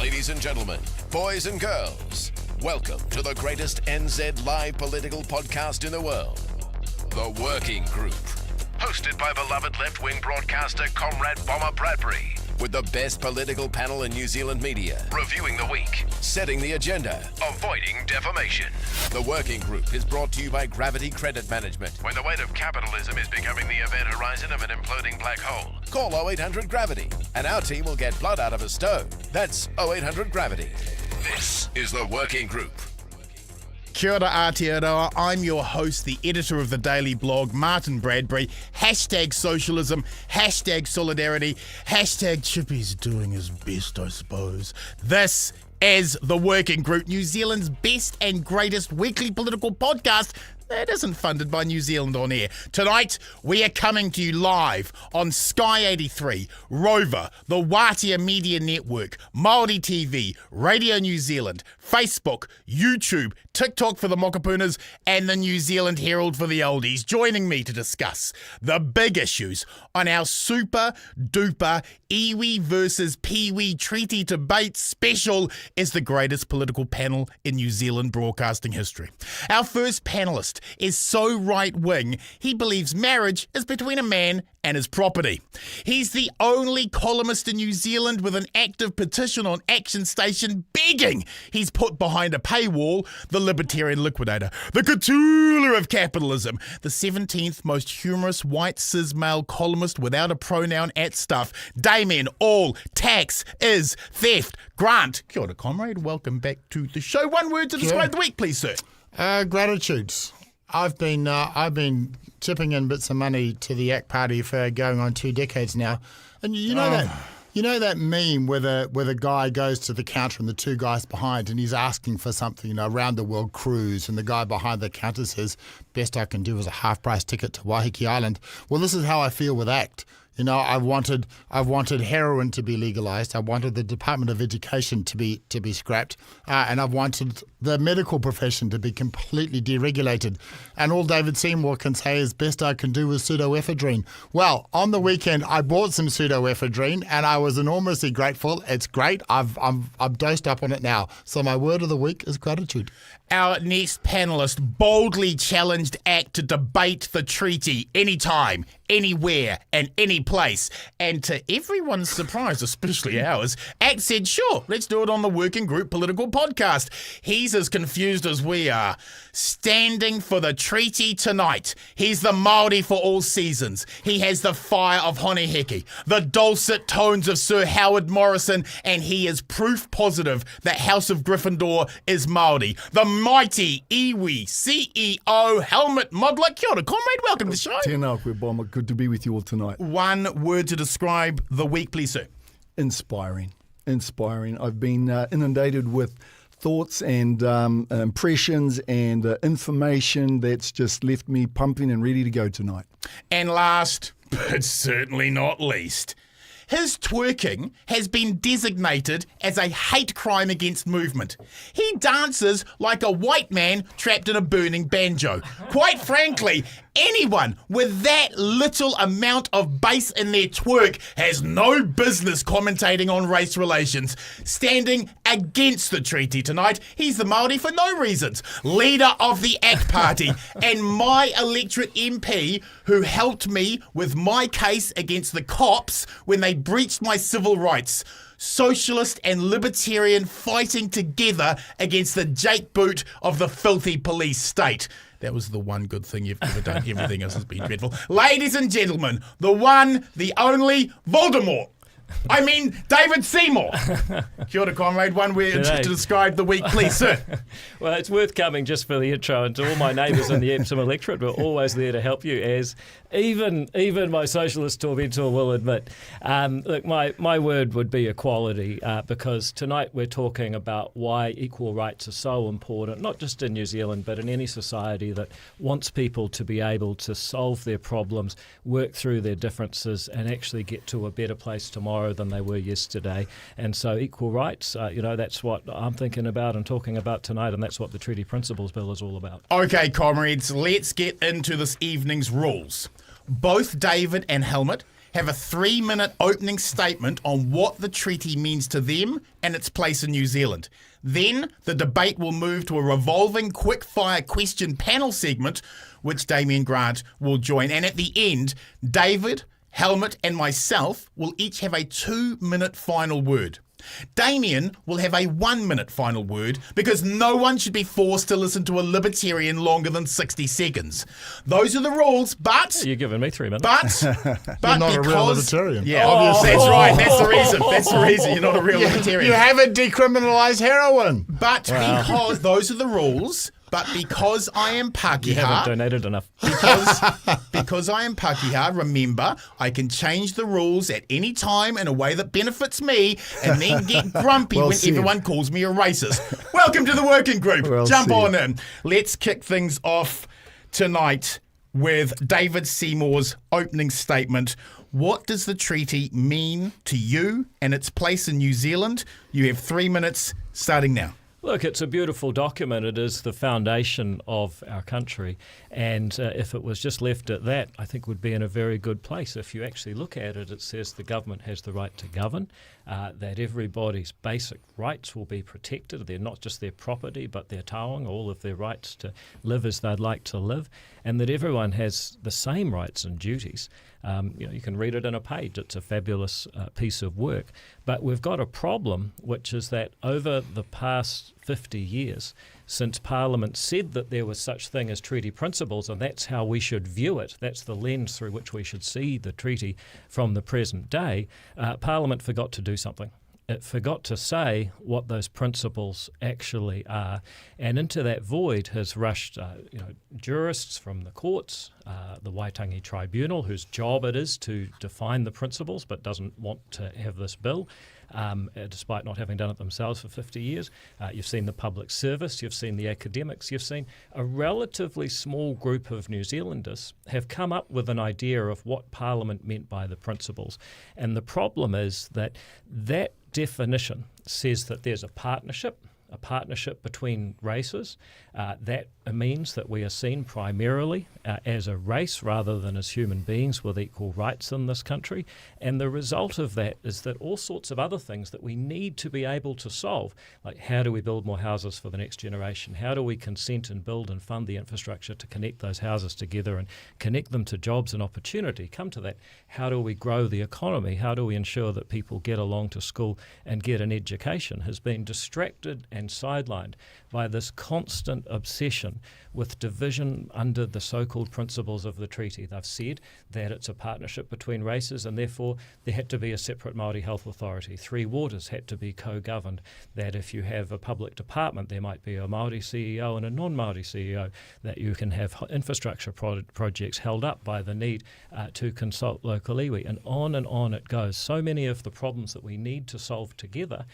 Ladies and gentlemen, boys and girls, welcome to the greatest NZ live political podcast in the world, The Working Group. Hosted by beloved left-wing broadcaster Comrade Bomber Bradbury, with the best political panel in New Zealand media, reviewing the week, setting the agenda, avoiding defamation. The Working Group is brought to you by Gravity Credit Management. When the weight of capitalism is becoming the event horizon of an imploding black hole, call 0800 Gravity, and our team will get blood out of a stone. That's 0800 Gravity. This is The Working Group. Ora Aotearoa, I'm your host, the editor of the daily blog, Martyn Bradbury. Hashtag socialism, hashtag solidarity, hashtag Chippy's doing his best, I suppose. This is The Working Group, New Zealand's best and greatest weekly political podcast that isn't funded by New Zealand On Air. Tonight, we are coming to you live on Sky 83, Rover, the Wātea Media Network, Māori TV, Radio New Zealand, Facebook, YouTube, TikTok for the Mokapunas, and the New Zealand Herald for the oldies. Joining me to discuss the big issues on our super duper iwi versus Peewee treaty debate special is the greatest political panel in New Zealand broadcasting history. Our first panelist is so right-wing, he believes marriage is between a man and his property. He's the only columnist in New Zealand with an active petition on Action Station begging he's put behind a paywall, the libertarian liquidator, the Cthulhu of Capitalism, the 17th most humorous white cis male columnist without a pronoun at stuff. Damien, all tax is theft. Grant, kia ora comrade, welcome back to the show. One word to describe the week, please, sir. Gratitudes. I've been chipping in bits of money to the ACT Party for going on 2 decades now, and you know that meme where the guy goes to the counter and the 2 guys behind, and he's asking for something, around the world cruise, and the guy behind the counter says, "Best I can do is a half-price ticket to Waiheke Island." Well, this is how I feel with ACT. I've wanted heroin to be legalised. I wanted the Department of Education to be scrapped, and I've wanted the medical profession to be completely deregulated. And all David Seymour can say is best I can do is pseudoephedrine. Well, on the weekend I bought some pseudoephedrine, and I was enormously grateful. It's great. I'm dosed up on it now. So my word of the week is gratitude. Our next panellist boldly challenged ACT to debate the treaty anytime, anywhere, and any place. And to everyone's surprise, especially ours, ACT said, sure, let's do it on the Working Group Political Podcast. He's as confused as we are. Standing for the treaty tonight, he's the Māori for all seasons. He has the fire of Honeheke, the dulcet tones of Sir Howard Morrison, and he is proof positive that House of Gryffindor is Māori. The mighty iwi CEO Helmut Modlik. Kia ora, comrade. Welcome to the show. Tēnā koe, Bomber. Good to be with you all tonight. One word to describe the week, please, sir. Inspiring. I've been inundated with thoughts and impressions and information that's just left me pumping and ready to go tonight. And last, but certainly not least, his twerking has been designated as a hate crime against movement. He dances like a white man trapped in a burning banjo. Quite frankly, anyone with that little amount of bass in their twerk has no business commentating on race relations. Standing against the treaty tonight, he's the Māori for no reasons, leader of the ACT Party, and my electorate MP who helped me with my case against the cops when they breached my civil rights. Socialist and libertarian fighting together against the Jake Boot of the filthy police state. That was the one good thing you've ever done. Everything else has been dreadful. Ladies and gentlemen, the one, the only Voldemort. I mean, David Seymour. Kia ora, comrade. One word to describe the week, please, sir. Well, it's worth coming just for the intro, and to all my neighbours in the Epsom electorate, we're always there to help you, as even my socialist tormentor will admit. Look, my word would be equality, because tonight we're talking about why equal rights are so important, not just in New Zealand, but in any society that wants people to be able to solve their problems, work through their differences, and actually get to a better place tomorrow than they were yesterday. And so equal rights, that's what I'm thinking about and talking about tonight, and that's what the Treaty Principles Bill is all about. Okay, comrades, let's get into this evening's rules. Both David and Helmut have a 3-minute opening statement on what the treaty means to them and its place in New Zealand. Then the debate will move to a revolving quick-fire question panel segment, which Damien Grant will join. And at the end, David, Helmut and myself will each have a 2-minute final word. Damien will have a 1-minute final word because no one should be forced to listen to a libertarian longer than 60 seconds. Those are the rules, but... You're giving me 3 minutes. But You're not because, a real libertarian. Yeah, Obviously. that's right. That's the reason. That's the reason. You're not a real libertarian. You haven't decriminalised heroin. But because those are the rules... But because I am Pākehā... You haven't donated enough. Because I am Pākehā, remember, I can change the rules at any time in a way that benefits me and then get grumpy Well when said. everyone calls me a racist. Welcome to the working group. Well Jump said. on in. Let's kick things off tonight with David Seymour's opening statement. What does the treaty mean to you and its place in New Zealand? You have 3 minutes starting now. Look, it's a beautiful document. It is the foundation of our country. And if it was just left at that, I think would be in a very good place. If you actually look at it, it says the government has the right to govern, that everybody's basic rights will be protected. They're not just their property, but their taonga, all of their rights to live as they'd like to live, and that everyone has the same rights and duties. You can read it in a page. It's a fabulous piece of work. But we've got a problem, which is that over the past 50 years, since Parliament said that there was such thing as treaty principles, and that's how we should view it, that's the lens through which we should see the treaty from the present day, Parliament forgot to do something. It forgot to say what those principles actually are, and into that void has rushed jurists from the courts, the Waitangi Tribunal, whose job it is to define the principles but doesn't want to have this bill, despite not having done it themselves for 50 years. You've seen the public service, you've seen the academics, you've seen a relatively small group of New Zealanders have come up with an idea of what Parliament meant by the principles. And the problem is that that definition says that there's a partnership between races. That means that we are seen primarily as a race rather than as human beings with equal rights in this country. And the result of that is that all sorts of other things that we need to be able to solve, like how do we build more houses for the next generation? How do we consent and build and fund the infrastructure to connect those houses together and connect them to jobs and opportunity? Come to that. How do we grow the economy? How do we ensure that people get along to school and get an education? Has been distracted and sidelined by this constant obsession with division under the so-called principles of the treaty. They've said that it's a partnership between races and therefore there had to be a separate Māori health authority. 3 Waters had to be co-governed. That if you have a public department, there might be a Māori CEO and a non-Māori CEO. That you can have infrastructure projects held up by the need to consult local iwi. And on it goes. So many of the problems that we need to solve together,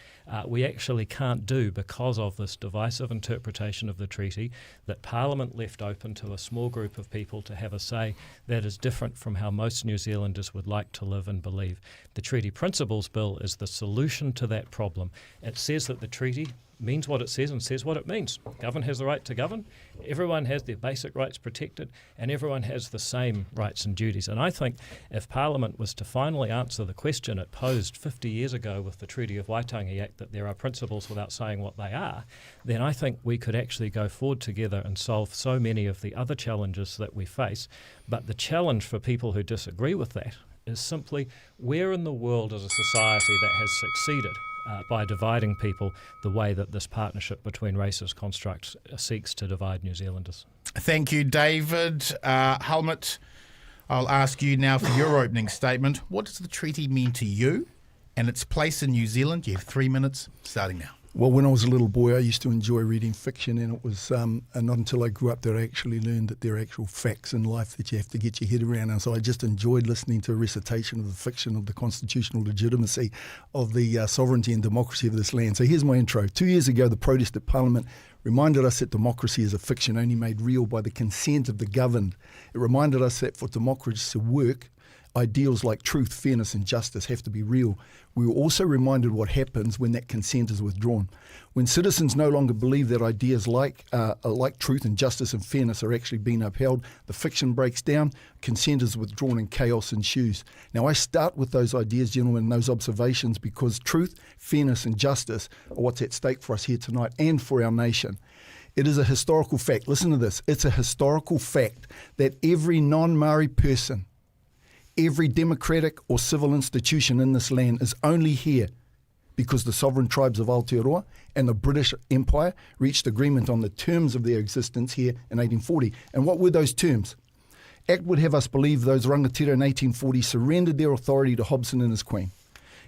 we actually can't do because of this divisive interpretation of the treaty that Parliament left open to a small group of people to have a say that is different from how most New Zealanders would like to live and believe. The Treaty Principles Bill is the solution to that problem. It says that the treaty means what it says and says what it means. Government has the right to govern, everyone has their basic rights protected, and everyone has the same rights and duties. And I think if Parliament was to finally answer the question it posed 50 years ago with the Treaty of Waitangi Act, that there are principles without saying what they are, then I think we could actually go forward together and solve so many of the other challenges that we face. But the challenge for people who disagree with that is simply, where in the world is a society that has succeeded by dividing people the way that this partnership between races construct seeks to divide New Zealanders? Thank you, David. Helmut, I'll ask you now for your opening statement. What does the treaty mean to you and its place in New Zealand? You have 3 minutes, starting now. Well, when I was a little boy, I used to enjoy reading fiction, and it was not until I grew up that I actually learned that there are actual facts in life that you have to get your head around. And so I just enjoyed listening to a recitation of the fiction of the constitutional legitimacy of the sovereignty and democracy of this land. So here's my intro. 2 years ago, the protest at Parliament reminded us that democracy is a fiction only made real by the consent of the governed. It reminded us that for democracy to work, ideals like truth, fairness and justice have to be real. We were also reminded what happens when that consent is withdrawn. When citizens no longer believe that ideas like truth and justice and fairness are actually being upheld, the fiction breaks down, consent is withdrawn, and chaos ensues. Now, I start with those ideas, gentlemen, and those observations because truth, fairness, and justice are what's at stake for us here tonight and for our nation. It is a historical fact. Listen to this. It's a historical fact that every non-Maori person, every democratic or civil institution in this land is only here because the sovereign tribes of Aotearoa and the British Empire reached agreement on the terms of their existence here in 1840. And what were those terms? Act would have us believe those rangatira in 1840 surrendered their authority to Hobson and his queen.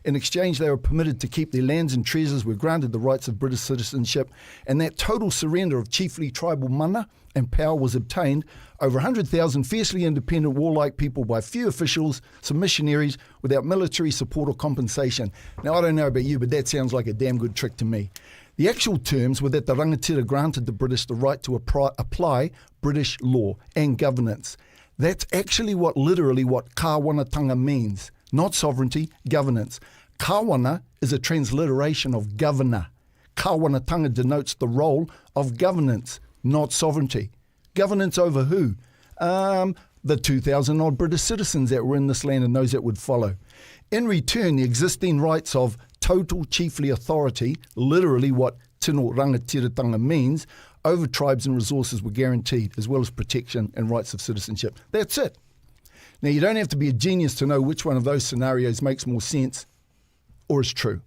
In exchange, they were permitted to keep their lands and treasures, were granted the rights of British citizenship, and that total surrender of chiefly tribal mana and power was obtained over 100,000 fiercely independent, warlike people by few officials, some missionaries, without military support or compensation. Now, I don't know about you, but that sounds like a damn good trick to me. The actual terms were that the rangatira granted the British the right to apply British law and governance. That's actually literally what kāwanatanga means. Not sovereignty, governance. Kāwana is a transliteration of governor. Kāwanatanga denotes the role of governance, not sovereignty. Governance over who? The 2,000 odd British citizens that were in this land and those that would follow. In return, the existing rights of total chiefly authority, literally what tino rangatiratanga means, over tribes and resources were guaranteed, as well as protection and rights of citizenship. That's it. Now, you don't have to be a genius to know which one of those scenarios makes more sense or is true.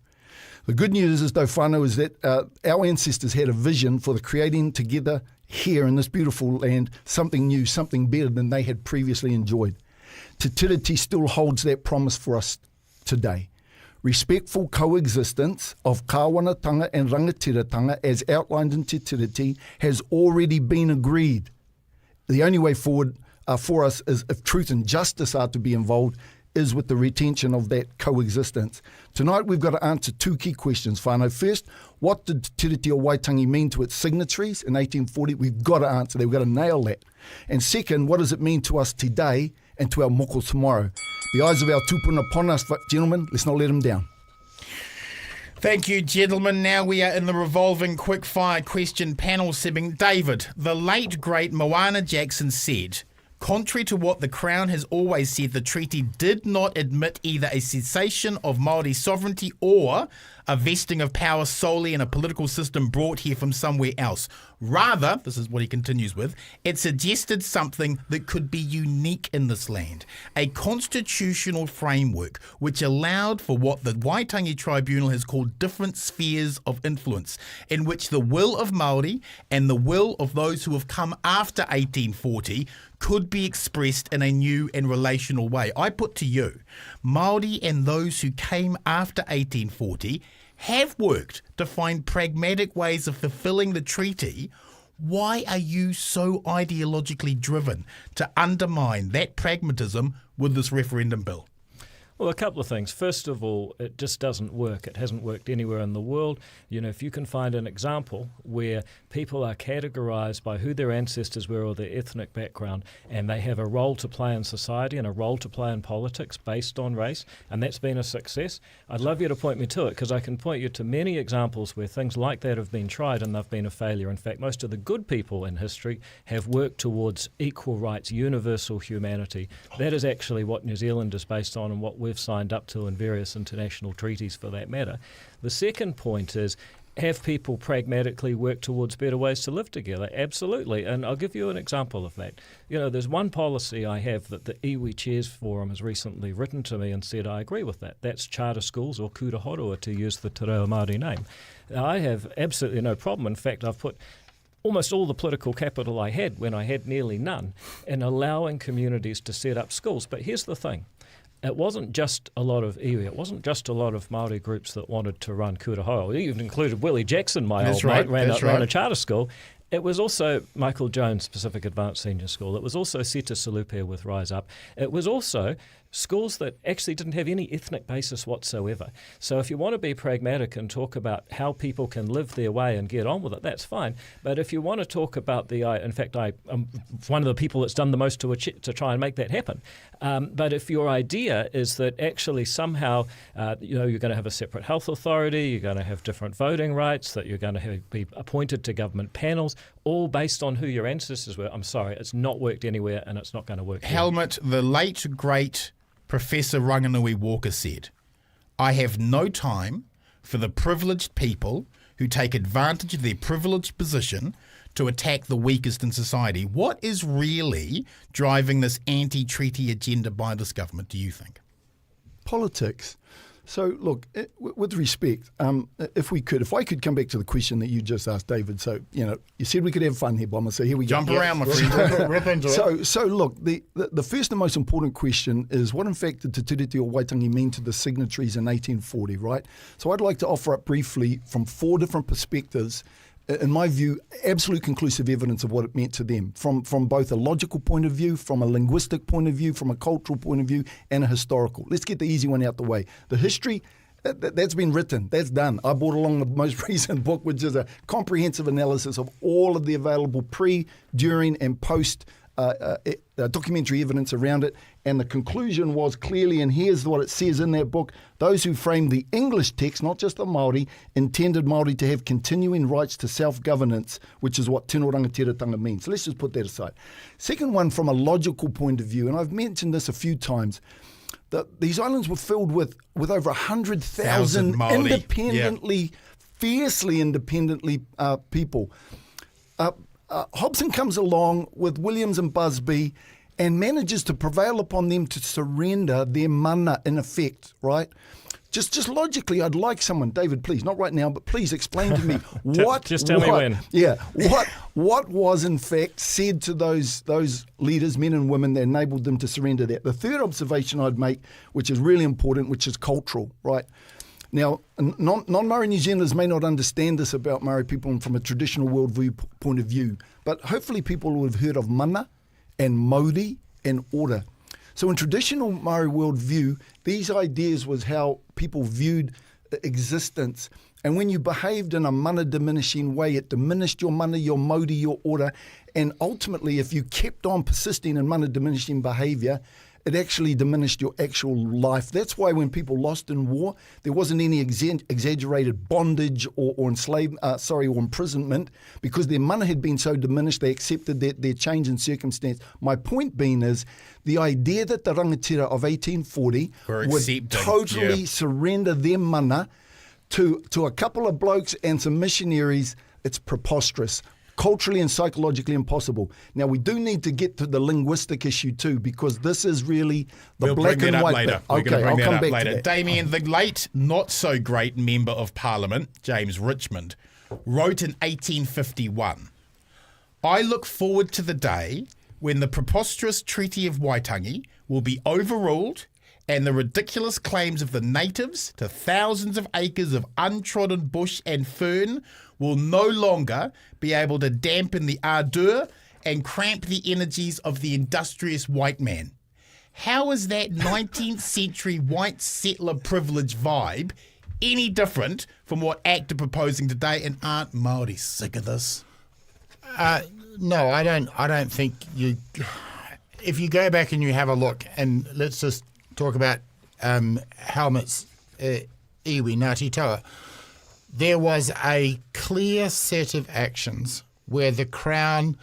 The good news is, though, whānau, is that our ancestors had a vision for the creating together here in this beautiful land something new, something better than they had previously enjoyed. Te Tiriti still holds that promise for us today. Respectful coexistence of kāwanatanga and rangatiratanga, as outlined in Te Tiriti, has already been agreed. The only way forward for us is, if truth and justice are to be involved, is with the retention of that coexistence. Tonight we've got to answer two key questions, whānau. First, what did Te Tiriti o Waitangi mean to its signatories in 1840? We've got to answer that. We've got to nail that. And second, what does it mean to us today and to our moko tomorrow? The eyes of our tupuna upon us, but gentlemen, let's not let them down. Thank you, gentlemen. Now we are in the revolving quick-fire question panel simming. David, the late, great Moana Jackson said, contrary to what the Crown has always said, the treaty did not admit either a cessation of Māori sovereignty or a vesting of power solely in a political system brought here from somewhere else. Rather, this is what he continues with, it suggested something that could be unique in this land, a constitutional framework which allowed for what the Waitangi Tribunal has called different spheres of influence, in which the will of Māori and the will of those who have come after 1840 could be expressed in a new and relational way. I put to you, Māori and those who came after 1840 have worked to find pragmatic ways of fulfilling the treaty. Why are you so ideologically driven to undermine that pragmatism with this referendum bill? Well, a couple of things. First of all, it just doesn't work. It hasn't worked anywhere in the world. You know, if you can find an example where people are categorised by who their ancestors were or their ethnic background, and they have a role to play in society and a role to play in politics based on race, and that's been a success, I'd love you to point me to it, because I can point you to many examples where things like that have been tried and they've been a failure. In fact, most of the good people in history have worked towards equal rights, universal humanity. That is actually what New Zealand is based on and what we've signed up to in various international treaties for that matter. The second point is, have people pragmatically worked towards better ways to live together? Absolutely. And I'll give you an example of that. You know, there's one policy I have that the Iwi Chairs Forum has recently written to me and said, I agree with that. That's charter schools, or kura horua, to use the te reo Māori name. Now, I have absolutely no problem. In fact, I've put almost all the political capital I had, when I had nearly none, in allowing communities to set up schools. But here's the thing. It wasn't just a lot of iwi, it wasn't just a lot of Māori groups that wanted to run kura horua. It even included Willie Jackson, my old mate, ran a charter school. It was also Michael Jones Pacific Advanced Senior School. It was also Seta Salupia with Rise Up. It was also schools that actually didn't have any ethnic basis whatsoever. So if you want to be pragmatic and talk about how people can live their way and get on with it, that's fine. But if you want to talk about in fact, I'm one of the people that's done the most to try and make that happen. But if your idea is that actually somehow, you're going to have a separate health authority, you're going to have different voting rights, that you're going to be appointed to government panels, all based on who your ancestors were, I'm sorry, it's not worked anywhere and it's not going to work here. Helmut, the late, great Professor Ranganui Walker said, "I have no time for the privileged people who take advantage of their privileged position to attack the weakest in society." What is really driving this anti-treaty agenda by this government, do you think? Politics. So, look, with respect, if I could come back to the question that you just asked, David. So, you said we could have fun here, Bomber. So here we go. Jump around, my friend. Rip into it. So look, the first and most important question is what in fact did Te Tiriti o Waitangi mean to the signatories in 1840, right? So I'd like to offer up briefly from 4 different perspectives, in my view, absolute conclusive evidence of what it meant to them, from both a logical point of view, from a linguistic point of view, from a cultural point of view, and a historical. Let's get the easy one out the way. The history, that's been written. That's done. I brought along the most recent book, which is a comprehensive analysis of all of the available pre, during, and post documentary evidence around it. And the conclusion was clearly, and here's what it says in that book: those who framed the English text, not just the Māori, intended Māori to have continuing rights to self-governance, which is what tino rangatiratanga means. So let's just put that aside. Second one, from a logical point of view, and I've mentioned this a few times, that these islands were filled with over 100,000 independently, fiercely independently people. Hobson comes along with Williams and Busby and manages to prevail upon them to surrender their mana, in effect, right? Just logically, I'd like someone, David, please, not right now, but please explain to me what. Just tell me when. Yeah, what was in fact said to those leaders, men and women, that enabled them to surrender that. The third observation I'd make, which is really important, which is cultural, right? Now, non-Māori New Zealanders may not understand this about Māori people from a traditional worldview point of view, but hopefully people will have heard of mana and mauri and ora. So in traditional Māori worldview, these ideas was how people viewed existence. And when you behaved in a mana diminishing way, it diminished your mana, your mauri, your ora. And ultimately, if you kept on persisting in mana diminishing behaviour, it actually diminished your actual life. That's why when people lost in war, there wasn't any exaggerated bondage or imprisonment, because their mana had been so diminished, they accepted their change in circumstance. My point being is the idea that the rangatira of 1840 would totally surrender their mana to a couple of blokes and some missionaries, it's preposterous. Culturally and psychologically impossible. Now, we do need to get to the linguistic issue too, because this is really the black and white bit. Okay, I'll come back to that. Damien, the late, not so great Member of Parliament, James Richmond, wrote in 1851, "I look forward to the day when the preposterous Treaty of Waitangi will be overruled and the ridiculous claims of the natives to thousands of acres of untrodden bush and fern will no longer be able to dampen the ardour and cramp the energies of the industrious white man." How is that 19th century white settler privilege vibe any different from what ACT are proposing today? And aren't Māori sick of this? No, I don't think you. If you go back and you have a look, and let's just talk about Helmut's iwi, Ngāti Toa, there was a clear set of actions where the Crown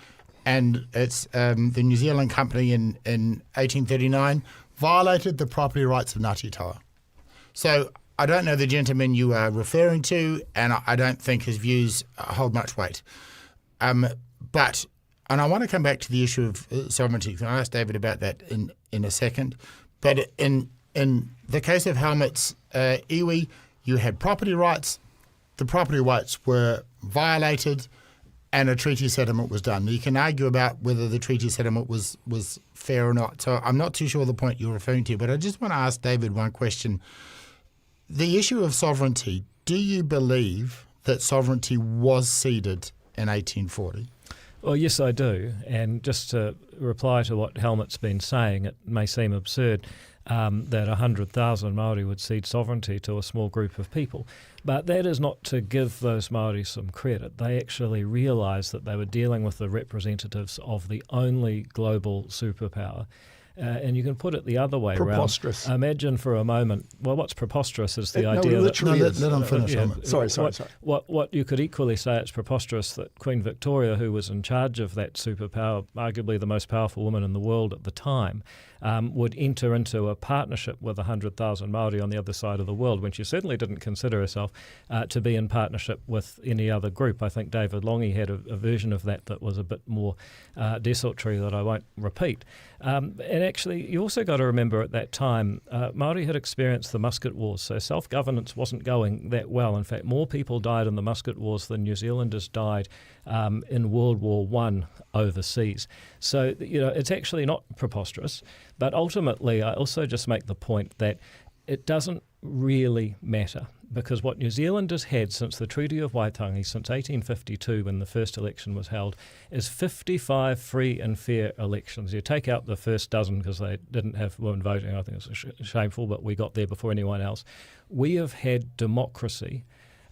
and its the New Zealand Company in 1839 violated the property rights of Ngāti Toa. So I don't know the gentleman you are referring to, and I don't think his views hold much weight. But I want to come back to the issue of sovereignty. I'll ask David about that in a second. But in the case of Helmut's iwi, you had property rights. The property rights were violated, and a treaty settlement was done. You can argue about whether the treaty settlement was fair or not. So I'm not too sure the point you're referring to, but I just want to ask David one question. The issue of sovereignty, do you believe that sovereignty was ceded in 1840? Well, yes, I do. And just to reply to what Helmut's been saying, it may seem absurd that 100,000 Māori would cede sovereignty to a small group of people. But that is not to give those Māori some credit. They actually realised that they were dealing with the representatives of the only global superpower. And you can put it the other way Preposterous. around. Imagine for a moment, well, what's preposterous is the idea that... No, let them finish on it. Sorry. What you could equally say it's preposterous that Queen Victoria, who was in charge of that superpower, arguably the most powerful woman in the world at the time, would enter into a partnership with 100,000 Māori on the other side of the world, when she certainly didn't consider herself to be in partnership with any other group. I think David Longy had a version of that was a bit more desultory that I won't repeat. And actually, you also got to remember at that time, Māori had experienced the musket wars, so self-governance wasn't going that well. In fact, more people died in the musket wars than New Zealanders died in World War I overseas. So, it's actually not preposterous. But ultimately, I also just make the point that it doesn't really matter, because what New Zealanders had since the Treaty of Waitangi, since 1852 when the first election was held, is 55 free and fair elections. You take out the first dozen because they didn't have women voting. I think it's shameful, but we got there before anyone else. We have had democracy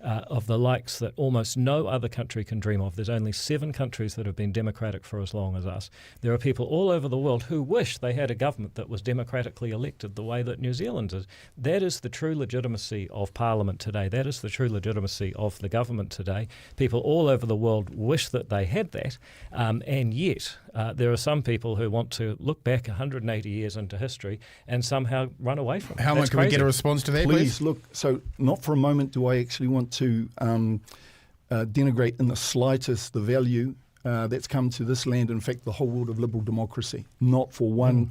of the likes that almost no other country can dream of. There's only 7 countries that have been democratic for as long as us. There are people all over the world who wish they had a government that was democratically elected the way that New Zealand is. That is the true legitimacy of Parliament today. That is the true legitimacy of the government today. People all over the world wish that they had that, and yet there are some people who want to look back 180 years into history and somehow run away from it. How much can we get a response to that, please? Look, so not for a moment do I actually want to denigrate in the slightest the value that's come to this land, in fact, the whole world of liberal democracy. Not for one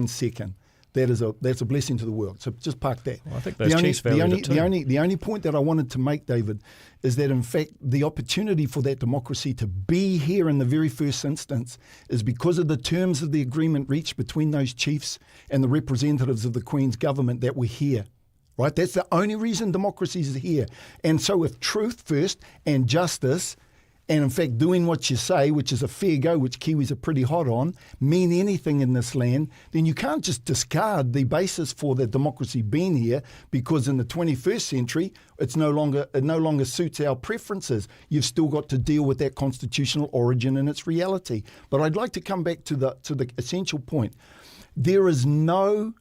second. That's a blessing to the world. So just park that. Well, I think those chiefs valued it too. The only point that I wanted to make, David, is that in fact the opportunity for that democracy to be here in the very first instance is because of the terms of the agreement reached between those chiefs and the representatives of the Queen's government that we're here. Right? That's the only reason democracy is here. And so if truth first and justice, and in fact doing what you say, which is a fair go, which Kiwis are pretty hot on, mean anything in this land, then you can't just discard the basis for the democracy being here, because in the 21st century it no longer suits our preferences. You've still got to deal with that constitutional origin and its reality. But I'd like to come back to the essential point. There is no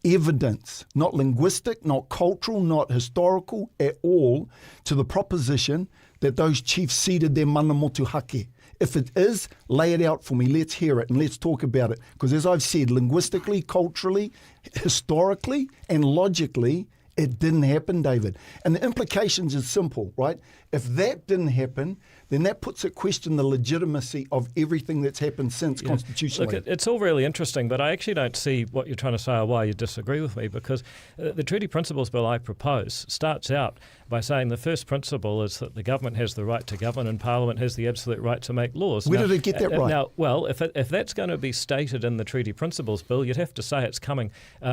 evidence, not linguistic, not cultural, not historical at all, to the proposition that those chiefs ceded their mana motuhake. If it is, lay it out for me. Let's hear it and let's talk about it. Because as I've said, linguistically, culturally, historically, and logically, it didn't happen, David. And the implications is simple, right? If that didn't happen, then that puts at question the legitimacy of everything that's happened since constitutionally. Look, it's all really interesting, but I actually don't see what you're trying to say or why you disagree with me, because the Treaty Principles Bill I propose starts out by saying the first principle is that the government has the right to govern and Parliament has the absolute right to make laws. Where did it get that right? Now, well, if that's going to be stated in the Treaty Principles Bill, you'd have to say it's coming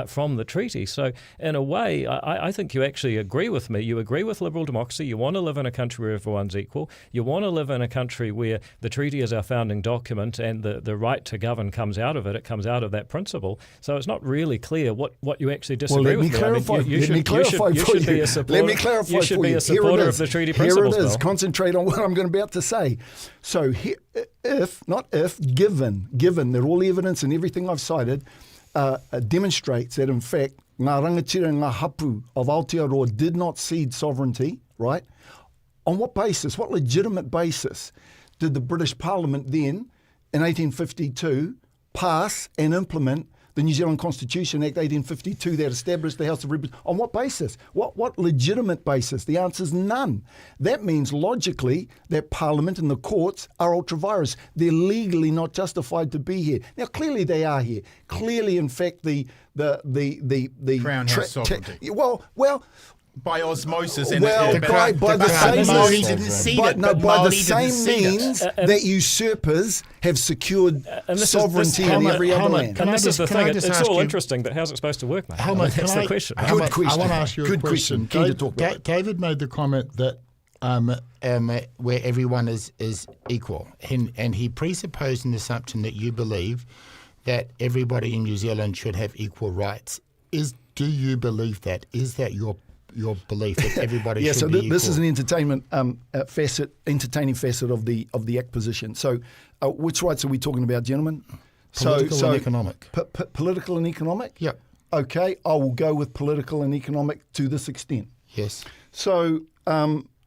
from the treaty. So in a way, I think you actually agree with me. You agree with liberal democracy. You want to live in a country where everyone's equal. You want to live in a country where the treaty is our founding document and the right to govern comes out of it. It comes out of that principle. So it's not really clear what you actually disagree with. Let me clarify for you. Let me clarify for you. You should be a supporter of the Treaty Principles Here it is. Bill. Concentrate on what I'm about to say. So given that all the evidence and everything I've cited demonstrates that in fact ngā rangatira ngā hapu of Aotearoa did not cede sovereignty, right? On what basis, what legitimate basis did the British Parliament then, in 1852, pass and implement the New Zealand Constitution Act 1852 that established the House of Representatives? On what basis? What legitimate basis? The answer is none. That means logically that Parliament and the courts are ultra-virus. They're legally not justified to be here. Now clearly they are here. Clearly, in fact, the Crown has sovereignty. Well. By osmosis, By the same means that usurpers have secured sovereignty in every other land. And this is the thing. It's all interesting, but how's it supposed to work, mate? Helmut, That's the question. Good question. I want to ask you a Good question. question. Keen to talk about it. David made the comment that where everyone is equal. And he presupposed an assumption that you believe that everybody in New Zealand should have equal rights. Do you believe that? Is that your belief that everybody should be equal? This is an entertaining facet of the Act position. So which rights are we talking about, gentlemen? Political and economic. Political and economic? Yep. Okay, I will go with political and economic to this extent. Yes. So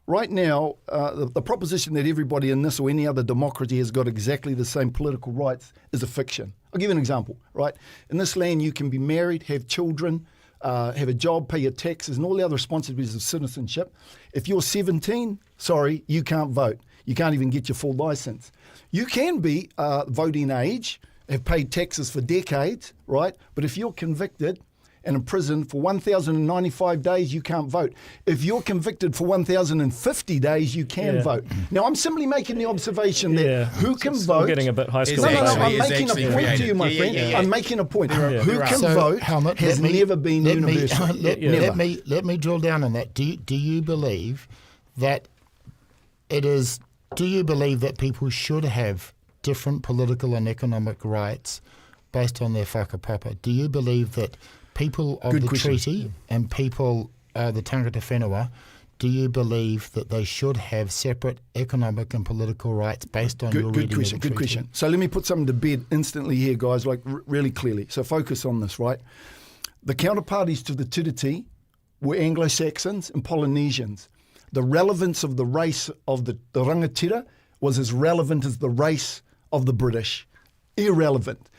right now, the proposition that everybody in this or any other democracy has got exactly the same political rights is a fiction. I'll give you an example, right? In this land, you can be married, have children, have a job, pay your taxes, and all the other responsibilities of citizenship. If you're 17, sorry, you can't vote. You can't even get your full license. You can be voting age, have paid taxes for decades, right? But if you're convicted and in prison for 1,095 days, you can't vote. If you're convicted for 1,050 days, you can vote. Now, I'm simply making the observation that who can vote... Getting a bit high school. No, I'm making a point to you, my friend. I'm making a point. Who can vote Helmut, has never been universal. Let me drill down on that. Do you believe that it is... Do you believe that people should have different political and economic rights based on their whakapapa? Do you believe that people of the treaty and people, the tangata whenua, do you believe that they should have separate economic and political rights based on your reading of the treaty? Good question. So let me put something to bed instantly here, guys, like really clearly. So focus on this, right? The counterparties to the tiriti were Anglo-Saxons and Polynesians. The relevance of the race of the rangatira was as relevant as the race of the British. Irrelevant.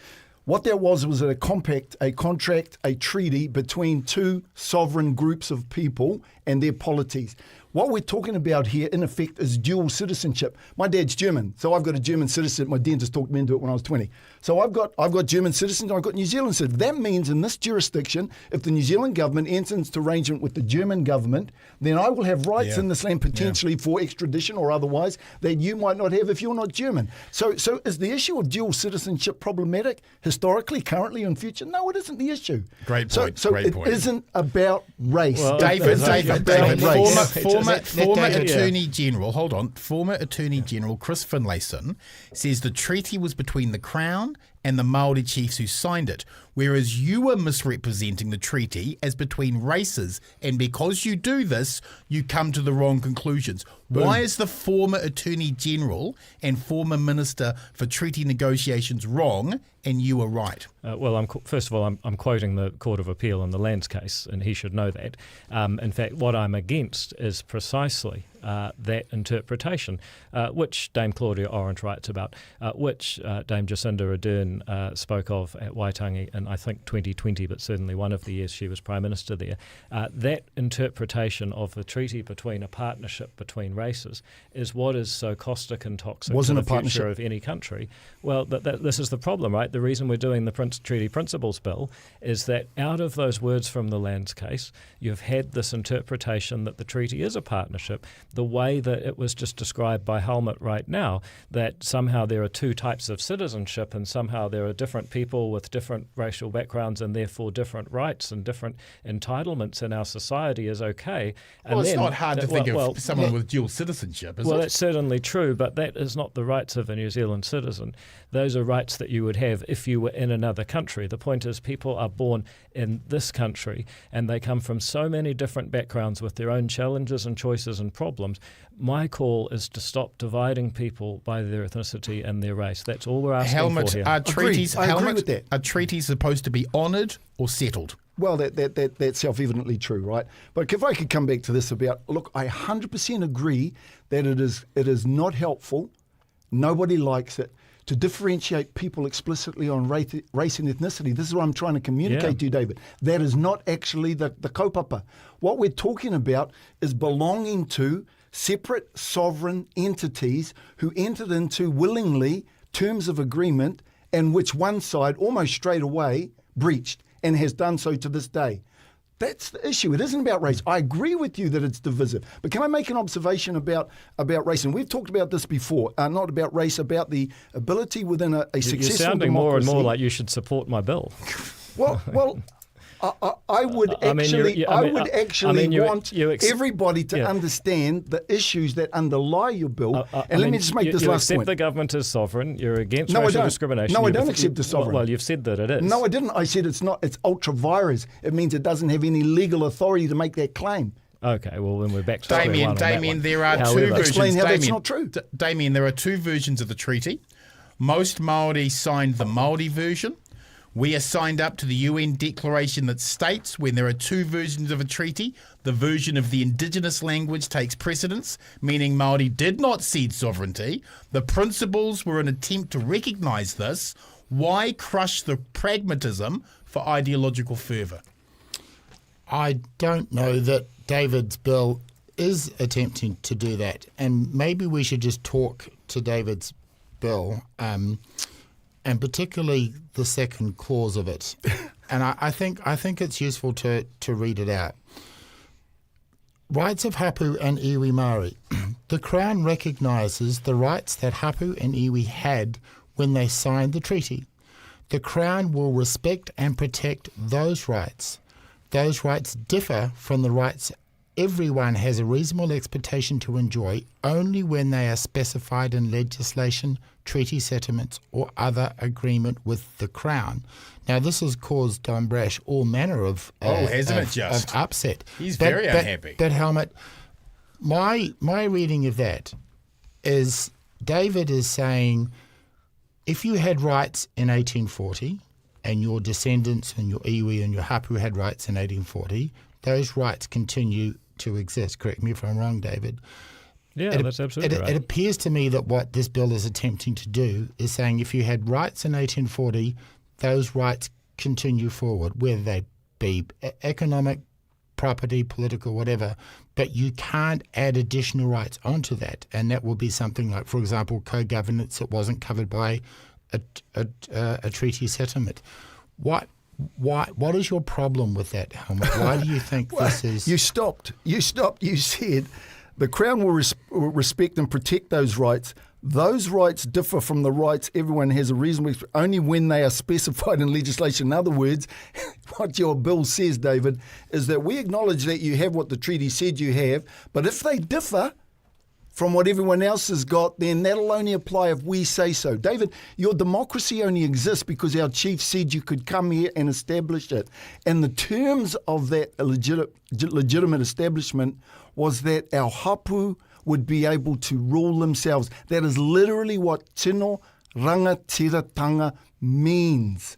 What there was a compact, a contract, a treaty between two sovereign groups of people and their polities. What we're talking about here, in effect, is dual citizenship. My dad's German, so I've got a German citizenship. My dentist talked me into it when I was 20. So I've got German citizenship, I've got New Zealand citizenship. That means in this jurisdiction, if the New Zealand government enters into arrangement with the German government, then I will have rights in this land potentially for extradition or otherwise that you might not have if you're not German. So is the issue of dual citizenship problematic historically, currently, and future? No, it isn't the issue. Great point. So great it point. isn't about race. Well, David, former Attorney General, hold on, former Attorney General Chris Finlayson says the treaty was between the Crown and the Māori chiefs who signed it, whereas you were misrepresenting the treaty as between races, and because you do this, you come to the wrong conclusions. Boom. Why is the former Attorney General and former Minister for Treaty Negotiations wrong and you are right? Well, first of all, I'm quoting the Court of Appeal in the Lands case, and he should know that. In fact, what I'm against is precisely that interpretation, which Dame Claudia Orange writes about, which Dame Jacinda Ardern spoke of at Waitangi in, I think, 2020, but certainly one of the years she was Prime Minister there. That interpretation of the treaty between a partnership between races is what is so caustic and toxic to the future of any country. Well, this is the problem, right? The reason we're doing the Treaty Principles Bill is that out of those words from the Lands case, you've had this interpretation that the treaty is a partnership, the way that it was just described by Helmut right now, that somehow there are two types of citizenship and somehow there are different people with different racial backgrounds and therefore different rights and different entitlements in our society is okay. And well, it's not hard to think of someone with dual citizenship, is it? Well, that's certainly true, but that is not the rights of a New Zealand citizen. Those are rights that you would have if you were in another country. The point is people are born in this country and they come from so many different backgrounds with their own challenges and choices and problems. My call is to stop dividing people by their ethnicity and their race. That's all we're asking for here. I agree with that. Are treaties supposed to be honoured or settled? Well, that's self-evidently true, right? But if I could come back to this about, look, I 100% agree that it is not helpful, nobody likes it, to differentiate people explicitly on race and ethnicity. This is what I'm trying to communicate to you, David. That is not actually the kaupapa. What we're talking about is belonging to separate sovereign entities who entered into willingly terms of agreement and which one side almost straight away breached and has done so to this day. That's the issue. It isn't about race. I agree with you that it's divisive. But can I make an observation about race? And we've talked about this before, not about race, about the ability within a successful democracy. You're sounding more and more like you should support my bill. Well, I would actually want everybody to understand the issues that underlie your bill. Let me just make this last point. You accept the government as sovereign. You're against racial discrimination. No, I don't accept the sovereign. Well, you've said that it is. No, I didn't. I said it's not. It's ultra vires. It means it doesn't have any legal authority to make that claim. Okay, well, then we're back to square one on that one. There are two versions. Explain how that's not true. Damien, there are two versions of the treaty. Most Māori signed the Māori version. We are signed up to the UN declaration that states when there are two versions of a treaty, the version of the indigenous language takes precedence, meaning Māori did not cede sovereignty. The principles were an attempt to recognise this. Why crush the pragmatism for ideological fervour? I don't know that David's bill is attempting to do that, and maybe we should just talk to David's bill, and particularly the second clause of it. And I think it's useful to read it out. Rights of hapu and iwi Māori. The Crown recognises the rights that hapu and iwi had when they signed the treaty. The Crown will respect and protect those rights. Those rights differ from the rights everyone has a reasonable expectation to enjoy only when they are specified in legislation, treaty settlements, or other agreement with the Crown. Now, this has caused Don Brash all manner of upset. He's very unhappy. But Helmut, my reading of that is David is saying if you had rights in 1840 and your descendants and your iwi and your hapu had rights in 1840, those rights continue to exist. Correct me if I'm wrong, David. Yeah, that's absolutely right. It appears to me that what this bill is attempting to do is saying if you had rights in 1840, those rights continue forward, whether they be economic, property, political, whatever, but you can't add additional rights onto that. And that will be something like, for example, co-governance that wasn't covered by a treaty settlement. What is your problem with that, Helmut? Why do you think this is... You stopped. You said the Crown will respect and protect those rights. Those rights differ from the rights everyone has a reasonable only when they are specified in legislation. In other words, what your bill says, David, is that we acknowledge that you have what the treaty said you have, but if they differ from what everyone else has got, then that'll only apply if we say so. David, your democracy only exists because our chief said you could come here and establish it. And the terms of that legitimate establishment was that our hapu would be able to rule themselves. That is literally what tino rangatiratanga means.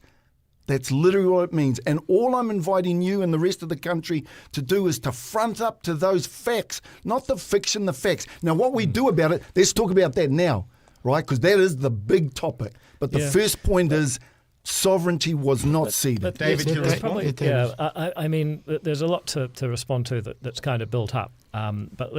That's literally what it means. And all I'm inviting you and the rest of the country to do is to front up to those facts, not the fiction, the facts. Now, what we do about it, let's talk about that now, right? Because that is the big topic. But the first point is sovereignty was not ceded. But David, I mean, there's a lot to respond to that's kind of built up. But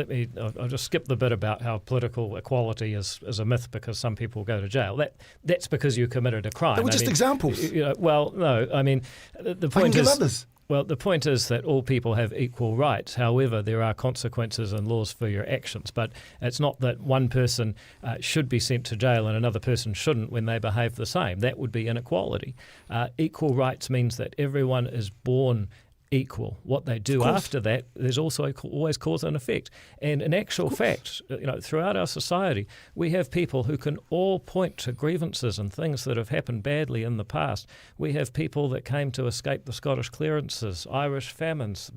I'll just skip the bit about how political equality is a myth because some people go to jail. That's because you committed a crime. They were just examples. Well, no, I mean, the point is... others. Well, the point is that all people have equal rights. However, there are consequences and laws for your actions. But it's not that one person should be sent to jail and another person shouldn't when they behave the same. That would be inequality. Equal rights means that everyone is born equal. What they do after that, there's also always cause and effect. And in actual fact, throughout our society, we have people who can all point to grievances and things that have happened badly in the past. We have people that came to escape the Scottish clearances, Irish famines,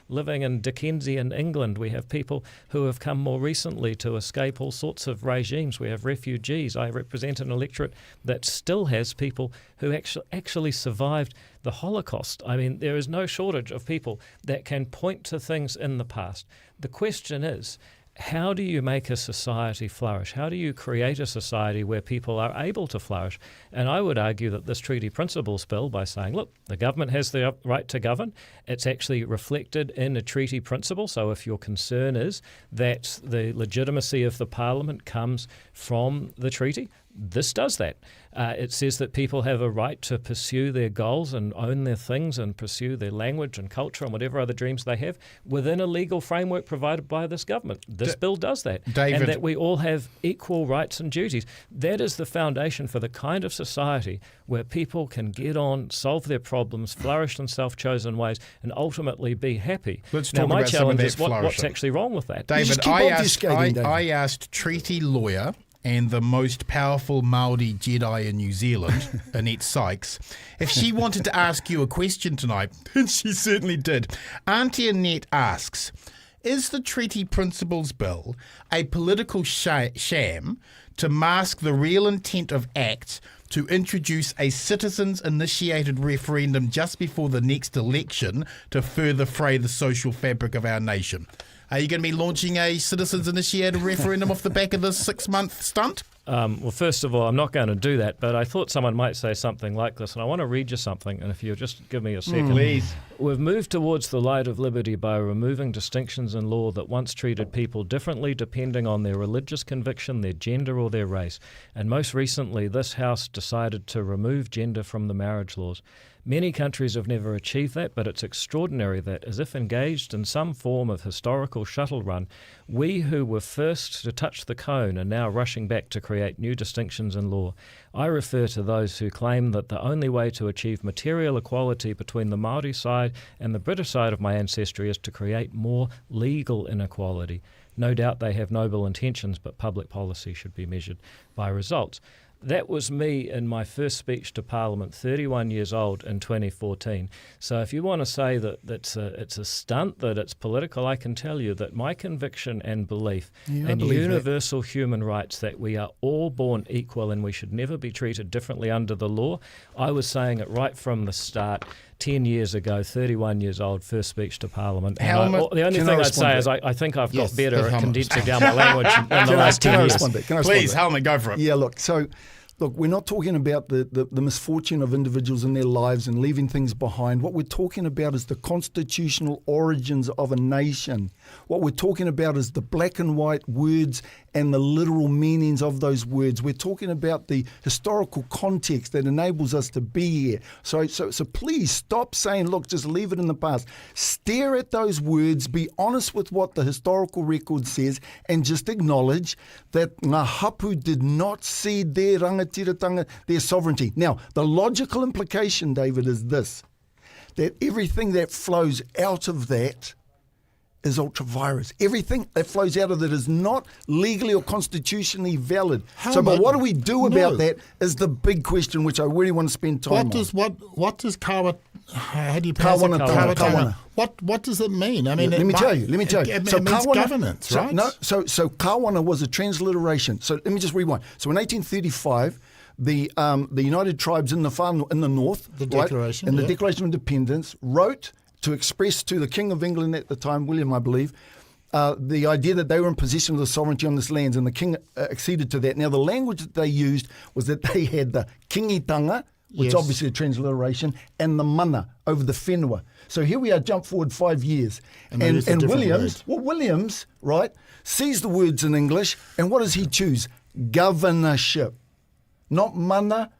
living in Dickensian England. We have people who have come more recently to escape all sorts of regimes. We have refugees. I represent an electorate that still has people who actually survived the Holocaust. I mean, there is no shortage of people that can point to things in the past. The question is, how do you make a society flourish? How do you create a society where people are able to flourish? And I would argue that this treaty principles bill, by saying, look, the government has the right to govern, it's actually reflected in a treaty principle. So if your concern is that the legitimacy of the parliament comes from the treaty, This does that. It says that people have a right to pursue their goals and own their things and pursue their language and culture and whatever other dreams they have within a legal framework provided by this government. This bill does that. David. And that we all have equal rights and duties. That is the foundation for the kind of society where people can get on, solve their problems, flourish in self-chosen ways, and ultimately be happy. Let's now, talk my about some of challenge that is what's flourishing. actually wrong with that? David, just keep obfuscating, David. I asked treaty lawyer and the most powerful Māori Jedi in New Zealand, Annette Sykes, if she wanted to ask you a question tonight, and she certainly did. Auntie Annette asks, is the Treaty Principles Bill a political sham to mask the real intent of acts to introduce a citizens-initiated referendum just before the next election to further fray the social fabric of our nation? Are you going to be launching a citizens-initiated referendum off the back of this 6-month stunt? Well, first of all, I'm not going to do that, but I thought someone might say something like this, and I want to read you something, and if you'll just give me a second. Please. We've moved towards the light of liberty by removing distinctions in law that once treated people differently depending on their religious conviction, their gender or their race. And most recently, this House decided to remove gender from the marriage laws. Many countries have never achieved that, but it's extraordinary that, as if engaged in some form of historical shuttle run, we who were first to touch the cone are now rushing back to create new distinctions in law. I refer to those who claim that the only way to achieve material equality between the Māori side and the British side of my ancestry is to create more legal inequality. No doubt they have noble intentions, but public policy should be measured by results. That was me in my first speech to Parliament, 31 years old in 2014. So if you want to say that it's a stunt, that it's political, I can tell you that my conviction and belief in universal human rights, that we are all born equal and we should never be treated differently under the law, I was saying it right from the start. 10 years ago, 31 years old, first speech to Parliament. Helmut, the only thing I'd say is I think I've got better at condensing down my language in the last 10 years. Please, Helmut, go for it. Yeah, look, we're not talking about the misfortune of individuals in their lives and leaving things behind. What we're talking about is the constitutional origins of a nation. What we're talking about is the black and white words and the literal meanings of those words. We're talking about the historical context that enables us to be here. So please stop saying, look, just leave it in the past. Stare at those words, be honest with what the historical record says, and just acknowledge that ngā hapu did not cede their rangatiratanga, their sovereignty. Now, the logical implication, David, is this, that everything that flows out of that is ultra-virus. Everything that flows out of it is not legally or constitutionally valid. But what do we do about that is the big question, which I really want to spend time on. What does kawa? How do you pronounce it? Kawana. What does it mean? I mean, let me tell you. It means governance, right? So kawana was a transliteration. So let me just rewind. So in 1835. The United Tribes in the north, the Declaration, and the Declaration of Independence wrote to express to the King of England at the time, William, I believe, the idea that they were in possession of the sovereignty on this land, and the king acceded to that. Now, the language that they used was that they had the kingitanga, which is obviously a transliteration, and the mana over the whenua. So here we are, jump forward 5 years. And Williams, right, sees the words in English, and what does he choose? Governorship. Not mana,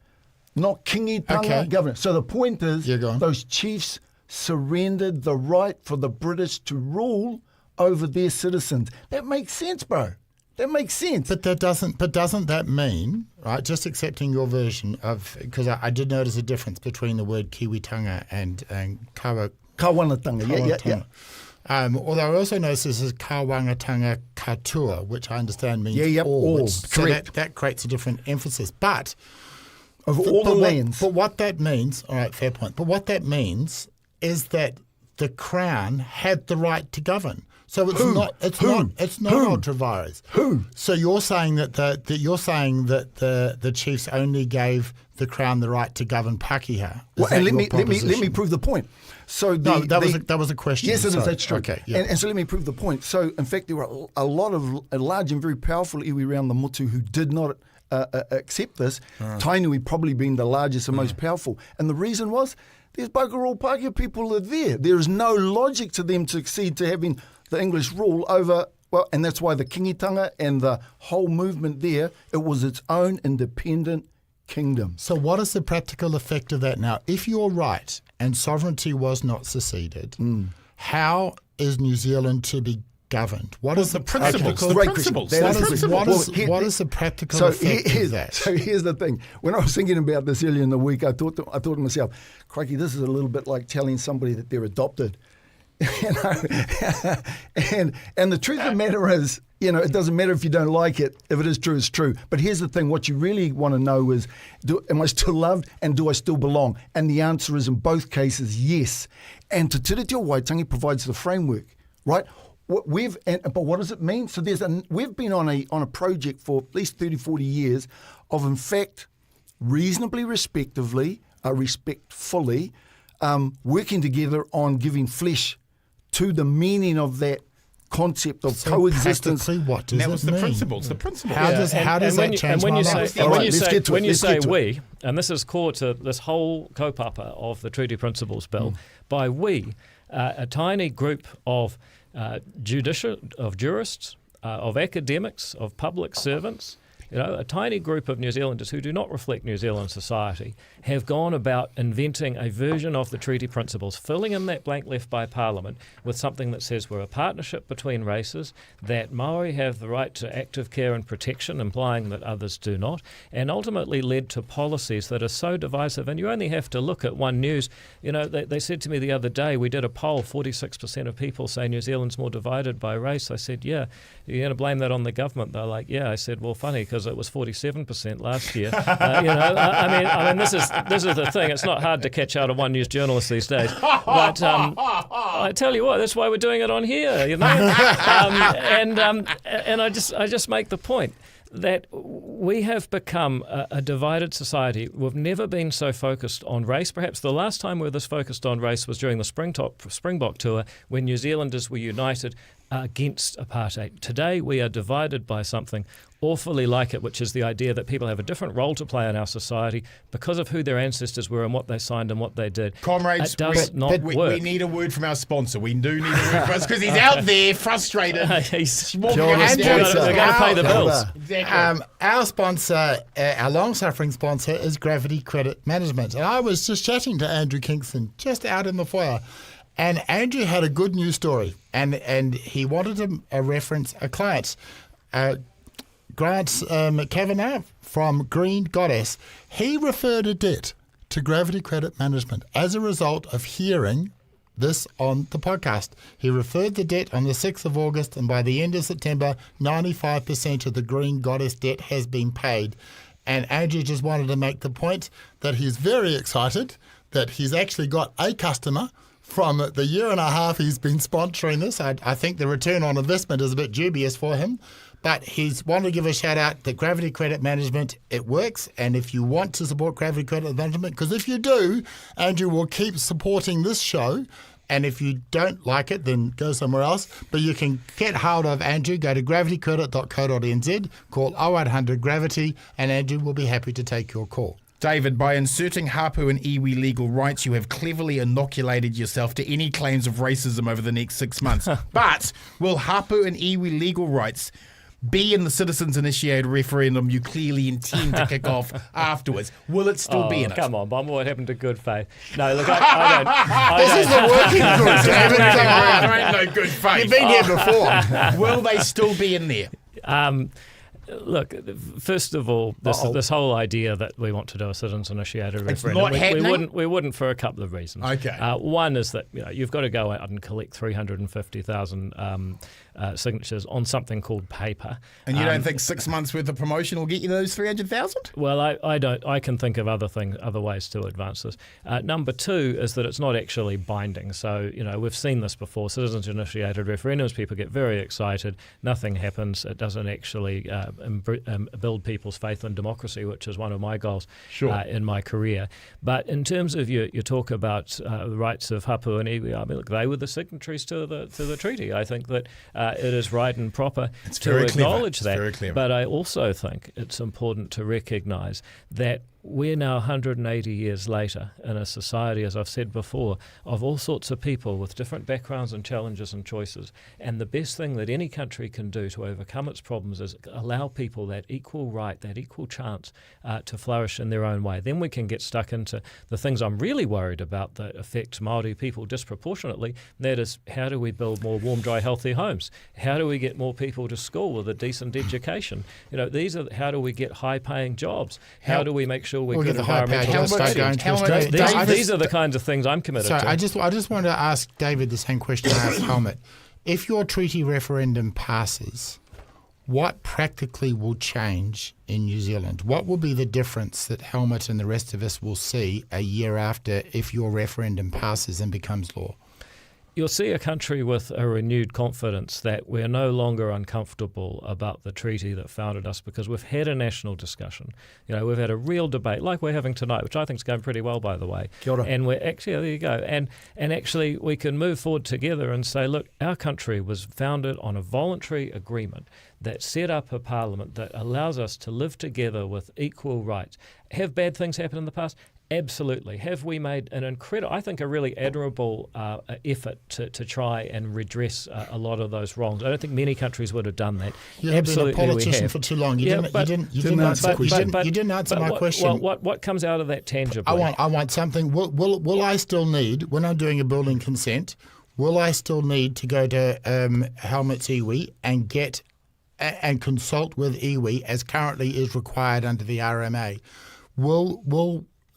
not kingitanga, governor. So the point is, those chiefs surrendered the right for the British to rule over their citizens. That makes sense, bro. That makes sense. But doesn't that mean, right, just accepting your version of, because I did notice a difference between the word kiwitanga and kawanatanga. Yeah. Although I also notice this is kawangatanga katua, which I understand means all. So that creates a different emphasis. But of all the lands. But what that means, all right, fair point. But what that means is that the Crown had the right to govern. So it's not ultra-virus. Who? So you're saying that the chiefs only gave the Crown the right to govern Pākehā. And let me prove the point. So that was a question. Yes, it is. That's true. Okay, yeah. And so let me prove the point. So in fact, there were a large and very powerful iwi around the motu who did not accept this. Tainui probably being the largest and most powerful. And the reason was there's bugger all Pākehā people are there. There is no logic to them to accede to having the English rule over well, and that's why the kingitanga and the whole movement there, it was its own independent kingdom. So what is the practical effect of that now? If you're right and sovereignty was not seceded, how is New Zealand to be governed? What is the principles? practical... The Great principles. question. The principles. What is the practical effect of that? So here's the thing. When I was thinking about this earlier in the week, I thought to myself, crikey, this is a little bit like telling somebody that they're adopted. And the truth of the matter is, it doesn't matter if you don't like it. If it is true, it's true. But here's the thing. What you really want to know is, am I still loved and do I still belong? And the answer is in both cases, yes. And Te Tiriti o Waitangi provides the framework, right? But what does it mean? So we've been on a project for at least 30, 40 years of, in fact, reasonably respectfully, working together on giving flesh to the meaning of that concept of coexistence. What does That was it the mean? principles. The principles. How does that change my life? When you say we, and this is core to this whole kaupapa of the treaty principles bill, by we, a tiny group of jurists, of academics, of public servants, a tiny group of New Zealanders who do not reflect New Zealand society have gone about inventing a version of the treaty principles, filling in that blank left by Parliament with something that says we're a partnership between races, that Maori have the right to active care and protection, implying that others do not, and ultimately led to policies that are so divisive. And you only have to look at One News. They said to me the other day, we did a poll, 46% of people say New Zealand's more divided by race. I said, yeah, you're going to blame that on the government? They're like, yeah. I said, well, funny, because it was 47% last year. I mean, this is the thing. It's not hard to catch out of One News journalists these days. But I tell you what, that's why we're doing it on here. And I just make the point that we have become a divided society. We've never been so focused on race. Perhaps the last time we were this focused on race was during the Springbok tour, when New Zealanders were united against apartheid. Today we are divided by something awfully like it, which is the idea that people have a different role to play in our society because of who their ancestors were and what they signed and what they did. Comrades, it does not work. We need a word from our sponsor. We do need a word from us because he's out there frustrated. He's walking Sure, us Andrew, down. they're going to pay the bills. Exactly. Our sponsor, our long-suffering sponsor, is Gravity Credit Management. And I was just chatting to Andrew Kingston just out in the foyer. And Andrew had a good news story, and he wanted to reference a client, Grant Kavanagh from Green Goddess. He referred a debt to Gravity Credit Management as a result of hearing this on the podcast. He referred the debt on the 6th of August, and by the end of September, 95% of the Green Goddess debt has been paid. And Andrew just wanted to make the point that he's very excited that he's actually got a customer from the year and a half he's been sponsoring this. I think the return on investment is a bit dubious for him, but he's wanted to give a shout out to Gravity Credit Management. It works, and if you want to support Gravity Credit Management, because if you do, Andrew will keep supporting this show, and if you don't like it, then go somewhere else. But you can get hold of Andrew, go to gravitycredit.co.nz, call 0800 Gravity, and Andrew will be happy to take your call. David, by inserting Hapu and iwi legal rights, you have cleverly inoculated yourself to any claims of racism over the next 6 months. But will Hapu and iwi legal rights be in the citizens-initiated referendum you clearly intend to kick off afterwards? Will it still be in it? Come on, Bob. What happened to good faith? No, look, I don't. This is the working group, David. Come on. There ain't no good faith. You've been here before. Will they still be in there? Look, first of all, this whole idea that we want to do a citizens-initiated referendum, not happening? we wouldn't for a couple of reasons. Okay. One is that you've got to go out and collect 350,000 signatures on something called paper. And you don't think 6 months worth of promotion will get you those 300,000? Well, I don't. I can think of other ways to advance this. Number two is that it's not actually binding. So we've seen this before. Citizens-initiated referendums, people get very excited. Nothing happens. It doesn't actually build people's faith in democracy, which is one of my goals in my career. But in terms of you talk about the rights of Hapu and iwi, I mean, look, they were the signatories to the treaty. I think that it is right and proper to acknowledge that. Very clever. But I also think it's important to recognise that we're now 180 years later in a society, as I've said before, of all sorts of people with different backgrounds and challenges and choices. And the best thing that any country can do to overcome its problems is allow people that equal right, that equal chance to flourish in their own way. Then we can get stuck into the things I'm really worried about that affect Māori people disproportionately. That is, how do we build more warm, dry, healthy homes? How do we get more people to school with a decent education? These are how do we get high-paying jobs? How do we make sure we're good environmental stewards? These are the kinds of things I'm committed to. I just want to ask David the same question I asked Helmut. If your treaty referendum passes, what practically will change in New Zealand? What will be the difference that Helmut and the rest of us will see a year after if your referendum passes and becomes law? You'll see a country with a renewed confidence that we're no longer uncomfortable about the treaty that founded us, because we've had a national discussion. We've had a real debate like we're having tonight, which I think is going pretty well, by the way. Kia ora. And we're actually, there you go. And actually we can move forward together and say, look, our country was founded on a voluntary agreement that set up a parliament that allows us to live together with equal rights. Have bad things happened in the past? Absolutely. Have we made an incredible, I think a really admirable effort to try and redress a lot of those wrongs? I don't think many countries would have done that. You've been a politician for too long. You didn't answer my question. What comes out of that tangibly? I want something. Will I still need, when I'm doing a building consent, will I still need to go to Helmut's iwi and get and consult with iwi as currently is required under the RMA?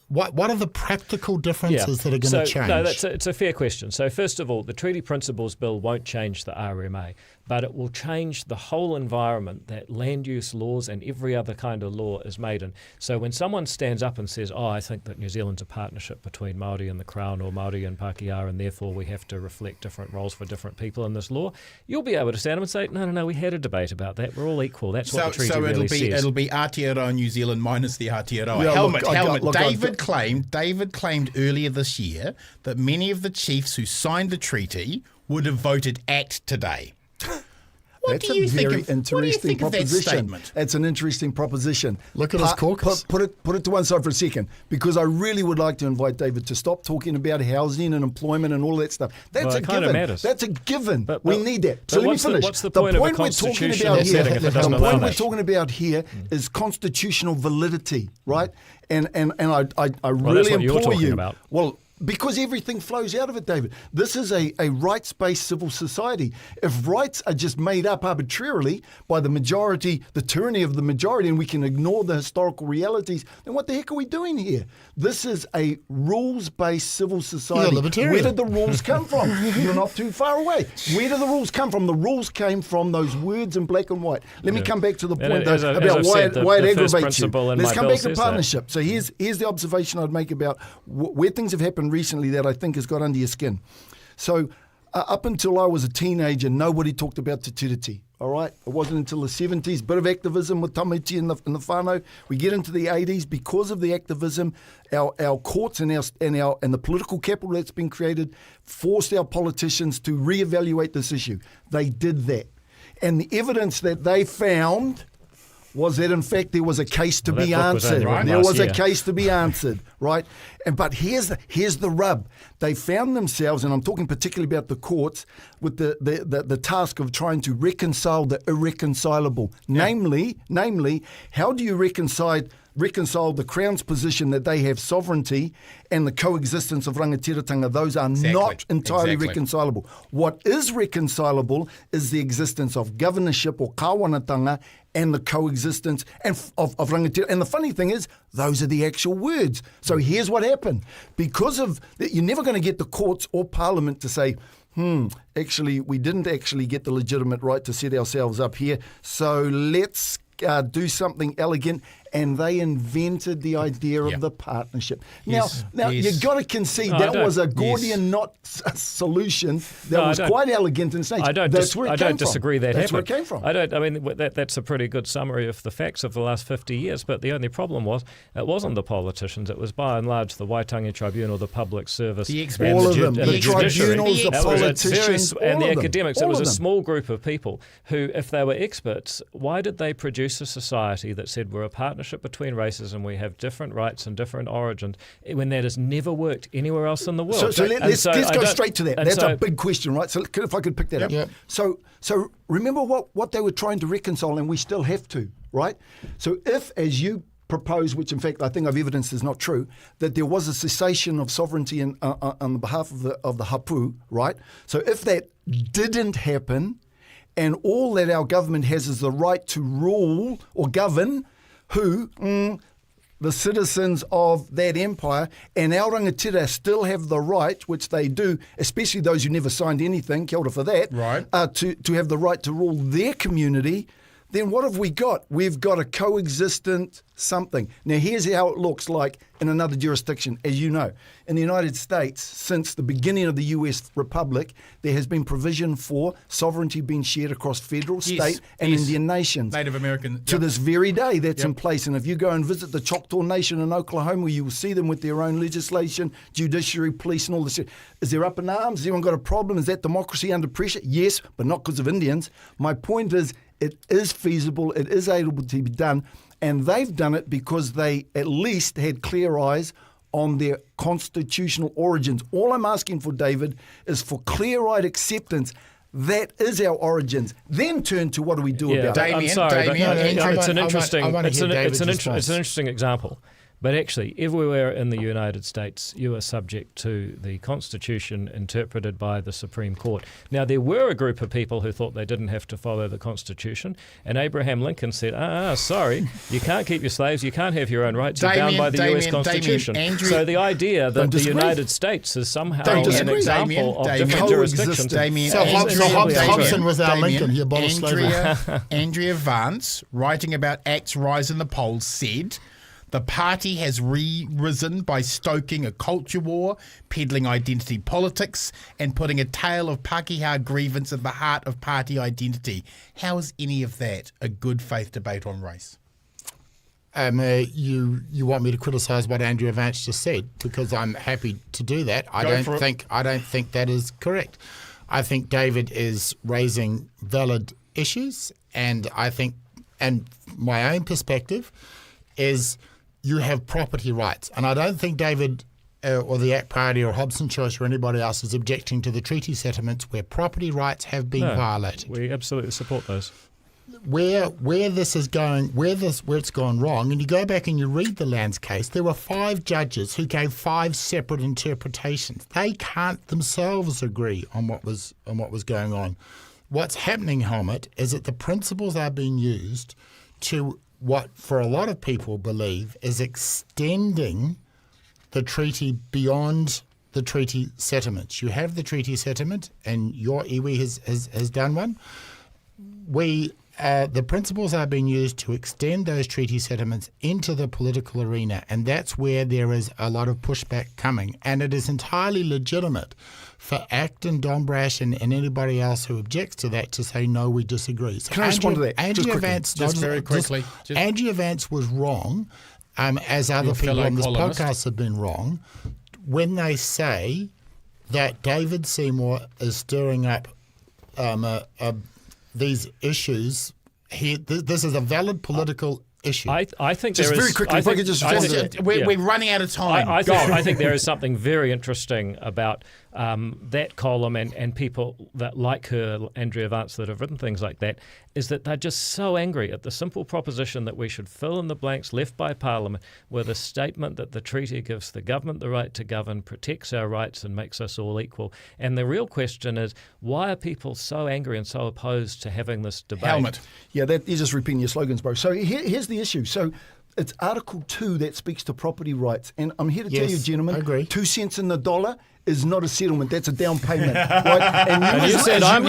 What are the practical differences that are going to change? No, it's a fair question. So first of all, the Treaty Principles Bill won't change the RMA, but it will change the whole environment that land use laws and every other kind of law is made in. So when someone stands up and says, I think that New Zealand's a partnership between Māori and the Crown or Māori and Pākehā, and therefore we have to reflect different roles for different people in this law, you'll be able to stand up and say, no, we had a debate about that. We're all equal. That's what the treaty really says. It'll be Aotearoa New Zealand minus the Aotearoa. Yeah, Helmut, David claimed earlier this year that many of the chiefs who signed the treaty would have voted ACT today. That's a very interesting proposition. That's an interesting proposition. Look at his caucus. Put it to one side for a second, because I really would like to invite David to stop talking about housing and employment and all that stuff. That's a given. That's a given. We need that. So let me finish. What's the point of a constitutional setting if it doesn't allow that? The point we're talking about here is constitutional validity, right? And I really implore you. Well, because everything flows out of it, David. This is a rights-based civil society. If rights are just made up arbitrarily by the majority, the tyranny of the majority, and we can ignore the historical realities, then what the heck are we doing here? This is a rules-based civil society. Where did the rules come from? You're not too far away. Where did the rules come from? The rules came from those words in black and white. Let me come back to the point, though, about why it aggravates you. Let's come back to partnership. So here's the observation I'd make about where things have happened recently that I think has got under your skin. So up until I was a teenager, nobody talked about Te Tiriti. All right, it wasn't until the 70s, bit of activism with Tamiti in the whānau. We get into the 80s, because of the activism, our courts and the political capital that's been created forced our politicians to reevaluate this issue. They did that, and the evidence that they found was that in fact there was a case to be answered. There was a case to be answered, right? But here's the rub. They found themselves, and I'm talking particularly about the courts, with the task of trying to reconcile the irreconcilable. Yeah. Namely, how do you reconcile the Crown's position that they have sovereignty and the coexistence of rangatiratanga? Those are not entirely reconcilable. What is reconcilable is the existence of governorship or kāwanatanga and the coexistence of rangatira. And the funny thing is, those are the actual words. So here's what happened. Because of that, you're never going to get the courts or Parliament to say, actually, we didn't actually get the legitimate right to set ourselves up here, so let's do something elegant. And they invented the idea of the partnership. Now you've got to concede that was a Gordian knot solution that was quite elegant in stage. I don't disagree that That's happened. where it came from. I mean, that's a pretty good summary of the facts of the last 50 years. But the only problem was it wasn't the politicians. It was by and large the Waitangi Tribunal, the public service, all of them. The tribunals, the politicians, and the academics. It was a small group of people who, if they were experts, why did they produce a society that said we're a partnership partnership between races and we have different rights and different origins, when that has never worked anywhere else in the world. So let's go straight to that. That's a big question, right? So if I could pick that up. Yep. So remember what they were trying to reconcile, and we still have to, right? So if, as you propose, which in fact I think I've evidenced is not true, that there was a cessation of sovereignty on behalf of the hapu, right? So if that didn't happen, and all that our government has is the right to rule or govern the citizens of that empire, and our rangatira still have the right, which they do, especially those who never signed anything, kia ora for that, right. To have the right to rule their community, then what have we got? We've got a coexistent something. Now, here's how it looks like in another jurisdiction. As you know, in the United States, since the beginning of the US Republic, there has been provision for sovereignty being shared across federal, state, and Indian nations. Native American. To this very day, that's in place. And if you go and visit the Choctaw Nation in Oklahoma, you will see them with their own legislation, judiciary, police, and all this. Is there up in arms? Has anyone got a problem? Is that democracy under pressure? Yes, but not because of Indians. My point is, it is feasible, it is able to be done, and they've done it because they at least had clear eyes on their constitutional origins. All I'm asking for, David, is for clear-eyed acceptance. That is our origins. Then turn to what do we do about it. I'm sorry, Damien, but it's an interesting. It's an interesting example. But actually, everywhere in the United States, you are subject to the Constitution interpreted by the Supreme Court. Now, there were a group of people who thought they didn't have to follow the Constitution, and Abraham Lincoln said, sorry, you can't keep your slaves, you can't have your own rights, you're bound by the US Constitution. So the idea that the United States is somehow an example of different jurisdictions. So Hobson was our Lincoln. He abolished slavery. Andrea Vance, writing about Act's rise in the polls, said, the party has risen by stoking a culture war, peddling identity politics, and putting a tale of Pākehā grievance at the heart of party identity. How is any of that a good faith debate on race? You want me to criticise what Andrea Vance just said, because I'm happy to do that. I don't think that is correct. I think David is raising valid issues, and I think, and my own perspective is, you have property rights. And I don't think David or the ACT Party or Hobson Choice or anybody else is objecting to the treaty settlements where property rights have been violated. We absolutely support those. Where this is going, where it's gone wrong, and you go back and you read the Lands case, there were 5 judges who gave 5 separate interpretations. They can't themselves agree on what was going on. What's happening, Helmut, is that the principles are being used to what for a lot of people believe is extending the treaty beyond the treaty settlements. You have the treaty settlement, and your iwi has done one. The principles are being used to extend those treaty settlements into the political arena, and that's where there is a lot of pushback coming. And it is entirely legitimate for ACT and Dombrash and anybody else who objects to that to say, no, we disagree. So Can I respond to that? Andrea Vance was wrong, as other people on this podcast have been wrong, when they say that David Seymour is stirring up these issues. This is a valid political issue. I think just there is. Very quickly, if I could just we're running out of time. I think there is something very interesting about that column and people that like her, Andrea Vance, that have written things like that, is that they're just so angry at the simple proposition that we should fill in the blanks left by Parliament with a statement that the treaty gives the government the right to govern, protects our rights and makes us all equal. And the real question is, why are people so angry and so opposed to having this debate? Helmut. Yeah, you're just repeating your slogans, bro. So here's the issue. So it's Article 2 that speaks to property rights. And I'm here to tell you, gentlemen, I agree. 2 cents in the dollar is not a settlement. That's a down payment. Right? And you said I'm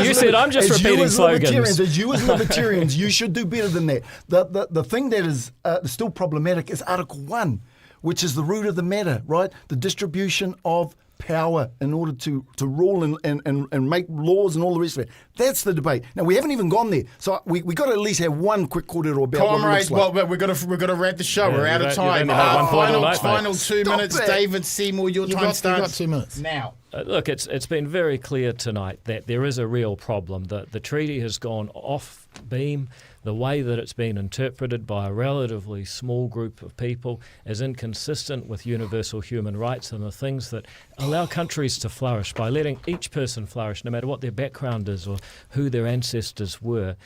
just repeating slogans. As you as libertarians, you should do better than that. The thing that is still problematic is Article 1, which is the root of the matter, right? The distribution of power in order to rule and make laws and all the rest of it. That's the debate. Now, we haven't even gone there. So we got to at least have one quick kōrero about Comrades, what it looks like. we've got to wrap the show. Yeah, we're out of time. Final 2 minutes. it. David Seymour, your time starts. You've got 2 minutes. Now. Look, it's been very clear tonight that there is a real problem. The treaty has gone off beam. the way that it's been interpreted by a relatively small group of people is inconsistent with universal human rights and the things that allow countries to flourish by letting each person flourish, no matter what their background is or who their ancestors were.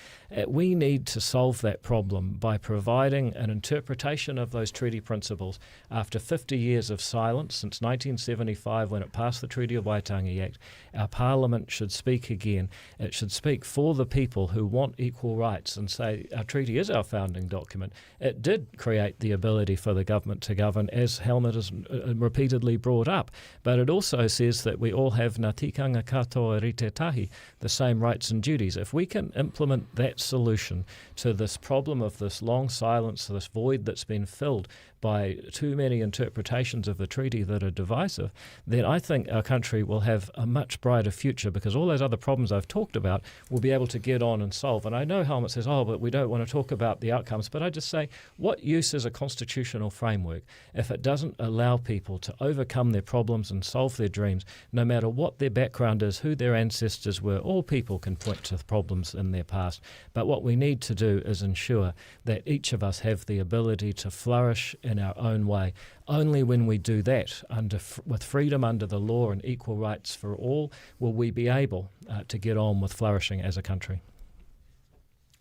We need to solve that problem by providing an interpretation of those treaty principles after 50 years of silence since 1975 when it passed the Treaty of Waitangi Act. Our Parliament should speak again. It should speak for the people who want equal rights and say our treaty is our founding document. It did create the ability for the government to govern, as Helmut has repeatedly brought up, but it also says that we all have ngā tikanga katoa rite tahi, the same rights and duties. If we can implement that solution to this problem of this long silence, this void that's been filled by too many interpretations of the treaty that are divisive, then I think our country will have a much brighter future, because all those other problems I've talked about we'll be able to get on and solve. And I know Helmut says, but we don't want to talk about the outcomes, but I just say, what use is a constitutional framework if it doesn't allow people to overcome their problems and solve their dreams, no matter what their background is, who their ancestors were? All people can point to with in their past, but what we need to do is ensure that each of us have the ability to flourish in our own way. Only when we do that, with freedom under the law and equal rights for all, will we be able to get on with flourishing as a country.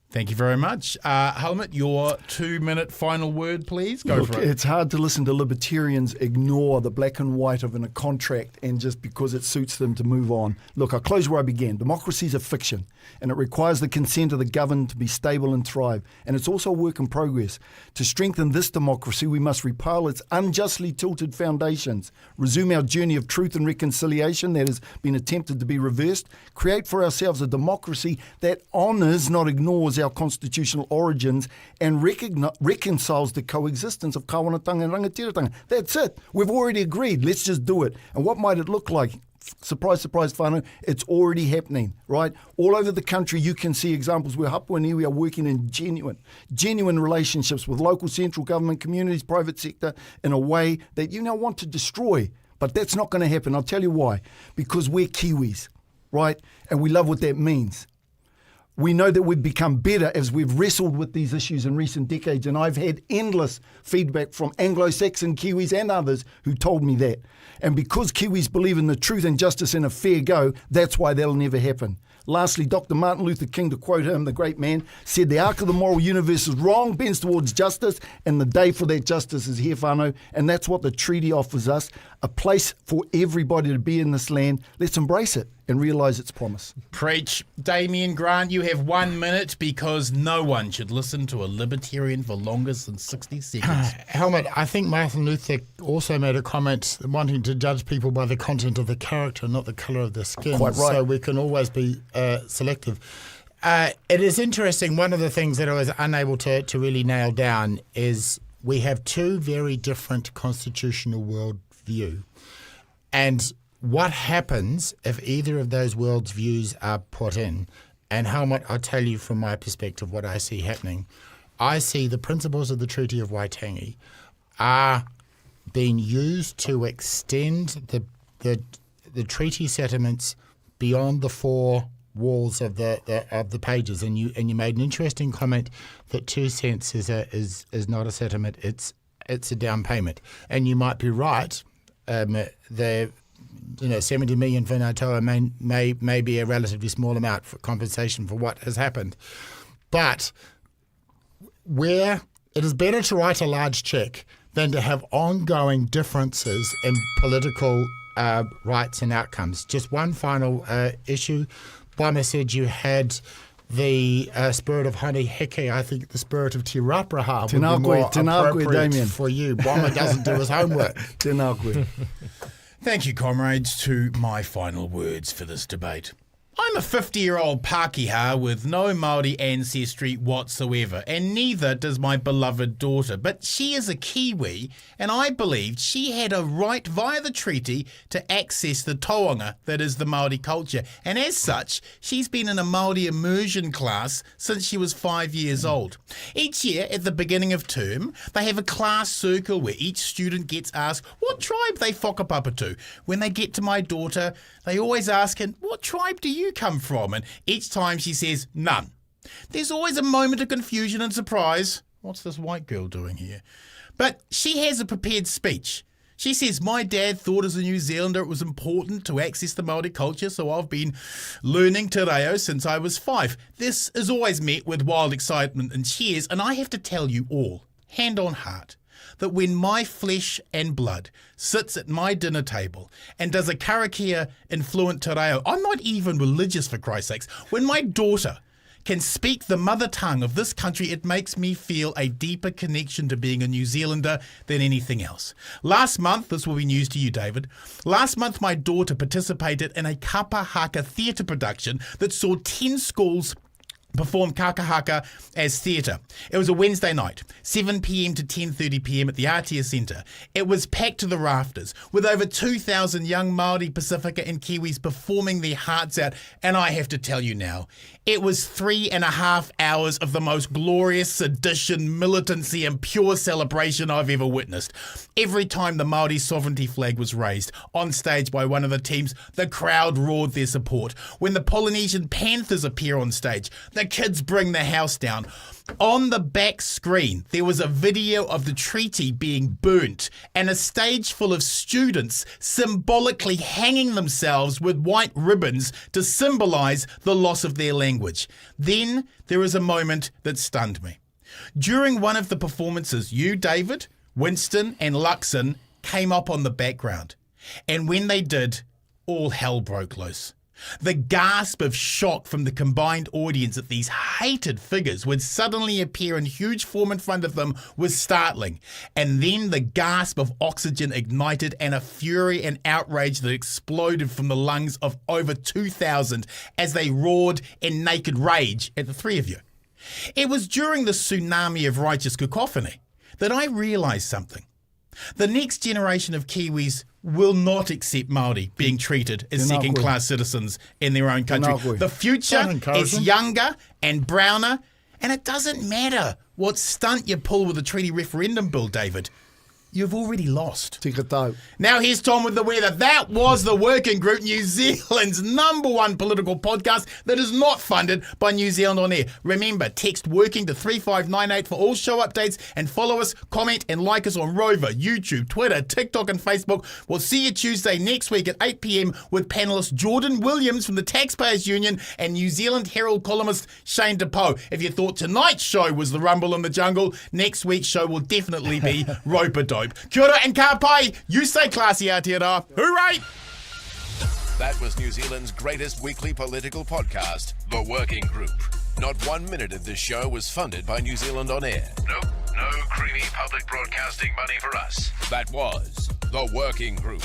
Thank you very much. Helmut, your 2-minute final word, please. Go for it. It's hard to listen to libertarians ignore the black and white of a contract and just because it suits them to move on. Look, I'll close where I began. Democracy is a fiction, and it requires the consent of the governed to be stable and thrive. And it's also a work in progress. To strengthen this democracy, we must repel its unjustly tilted foundations, resume our journey of truth and reconciliation that has been attempted to be reversed, create for ourselves a democracy that honours, not ignores, our constitutional origins and reconciles the coexistence of kawanatanga and rangatiratanga. That's it. We've already agreed. Let's just do it. And what might it look like? Surprise, surprise, whānau, it's already happening, right? All over the country you can see examples where hapua and iwi are working in genuine relationships with local central government, communities, private sector in a way that you now want to destroy. But that's not going to happen. I'll tell you why. Because we're Kiwis, right? And we love what that means. We know that we've become better as we've wrestled with these issues in recent decades, and I've had endless feedback from Anglo-Saxon Kiwis and others who told me that. And because Kiwis believe in the truth and justice and a fair go, that's why that'll never happen. Lastly, Dr. Martin Luther King, to quote him, the great man, said the arc of the moral universe is wrong, bends towards justice, and the day for that justice is here, whānau. And that's what the treaty offers us, a place for everybody to be in this land. Let's embrace it and realise its promise. Preach. Damien Grant, you have 1 minute because no one should listen to a libertarian for longer than 60 seconds. Helmut, I think Martin Luther also made a comment wanting to judge people by the content of the character, not the colour of their skin. Quite right. So we can always be selective. It is interesting. One of the things that I was unable to really nail down is we have two very different constitutional worldview. And what happens if either of those world's views are put in? And Helmut, I'll tell you from my perspective what I see happening. I see the principles of the Treaty of Waitangi are being used to extend the treaty settlements beyond the four walls of the pages. And you made an interesting comment that 2 cents is not a settlement; it's a down payment. And you might be right. 70 million for Ngāti may be a relatively small amount for compensation for what has happened. But where it is better to write a large cheque than to have ongoing differences in political rights and outcomes. Just one final issue. Bama said you had the spirit of Honey Heke. I think the spirit of Tirapraha would be more appropriate Damien. for you. Bama doesn't do his homework. Tēnā Thank you, comrades, to my final words for this debate. I'm a 50-year-old Pākehā with no Māori ancestry whatsoever, and neither does my beloved daughter. But she is a Kiwi, and I believed she had a right via the treaty to access the taonga that is the Māori culture. And as such, she's been in a Māori immersion class since she was 5 years old. Each year, at the beginning of term, they have a class circle where each student gets asked what tribe they whakapapa to. When they get to my daughter, they always ask her, what tribe do you come from? And each time she says, none. There's always a moment of confusion and surprise. What's this white girl doing here? But she has a prepared speech. She says, my dad thought as a New Zealander it was important to access the Māori culture, so I've been learning te reo since I was 5. This is always met with wild excitement and cheers, and I have to tell you all, hand on heart, that when my flesh and blood sits at my dinner table and does a karakia in fluent te reo, I'm not even religious for Christ's sakes, when my daughter can speak the mother tongue of this country, it makes me feel a deeper connection to being a New Zealander than anything else. Last month, this will be news to you, David. Last month, my daughter participated in a kapa haka theatre production that saw 10 schools performed kaka haka as theatre. It was a Wednesday night, 7 p.m. to 10:30 p.m. at the Aotearoa Centre. It was packed to the rafters, with over 2,000 young Māori, Pasifika and Kiwis performing their hearts out. And I have to tell you now, it was 3.5 hours of the most glorious sedition, militancy and pure celebration I've ever witnessed. Every time the Māori sovereignty flag was raised on stage by one of the teams, the crowd roared their support. When the Polynesian Panthers appear on stage, the kids bring the house down. On the back screen, there was a video of the treaty being burnt and a stage full of students symbolically hanging themselves with white ribbons to symbolise the loss of their language. Then there was a moment that stunned me. During one of the performances, you, David, Winston and Luxon came up on the background. And when they did, all hell broke loose. The gasp of shock from the combined audience that these hated figures would suddenly appear in huge form in front of them was startling. And then the gasp of oxygen ignited and a fury and outrage that exploded from the lungs of over 2,000 as they roared in naked rage at the three of you. It was during the tsunami of righteous cacophony that I realised something. The next generation of Kiwis will not accept Māori being treated as second-class citizens in their own country. The future is younger and browner, and it doesn't matter what stunt you pull with the treaty referendum bill, David. You've already lost. Tika tau. Now here's Tom with the weather. That was The Working Group, New Zealand's #1 political podcast that is not funded by New Zealand On Air. Remember, text WORKING to 3598 for all show updates and follow us, comment and like us on Rover, YouTube, Twitter, TikTok and Facebook. We'll see you Tuesday next week at 8 p.m. with panelist Jordan Williams from the Taxpayers Union and New Zealand Herald columnist Shane DePoe. If you thought tonight's show was the Rumble in the Jungle, next week's show will definitely be Rope-a-Dope. Kia ora and ka pai. You stay classy, Aotearoa. Hooray! That was New Zealand's greatest weekly political podcast, The Working Group. Not 1 minute of this show was funded by New Zealand On Air. Nope, no creamy public broadcasting money for us. That was The Working Group.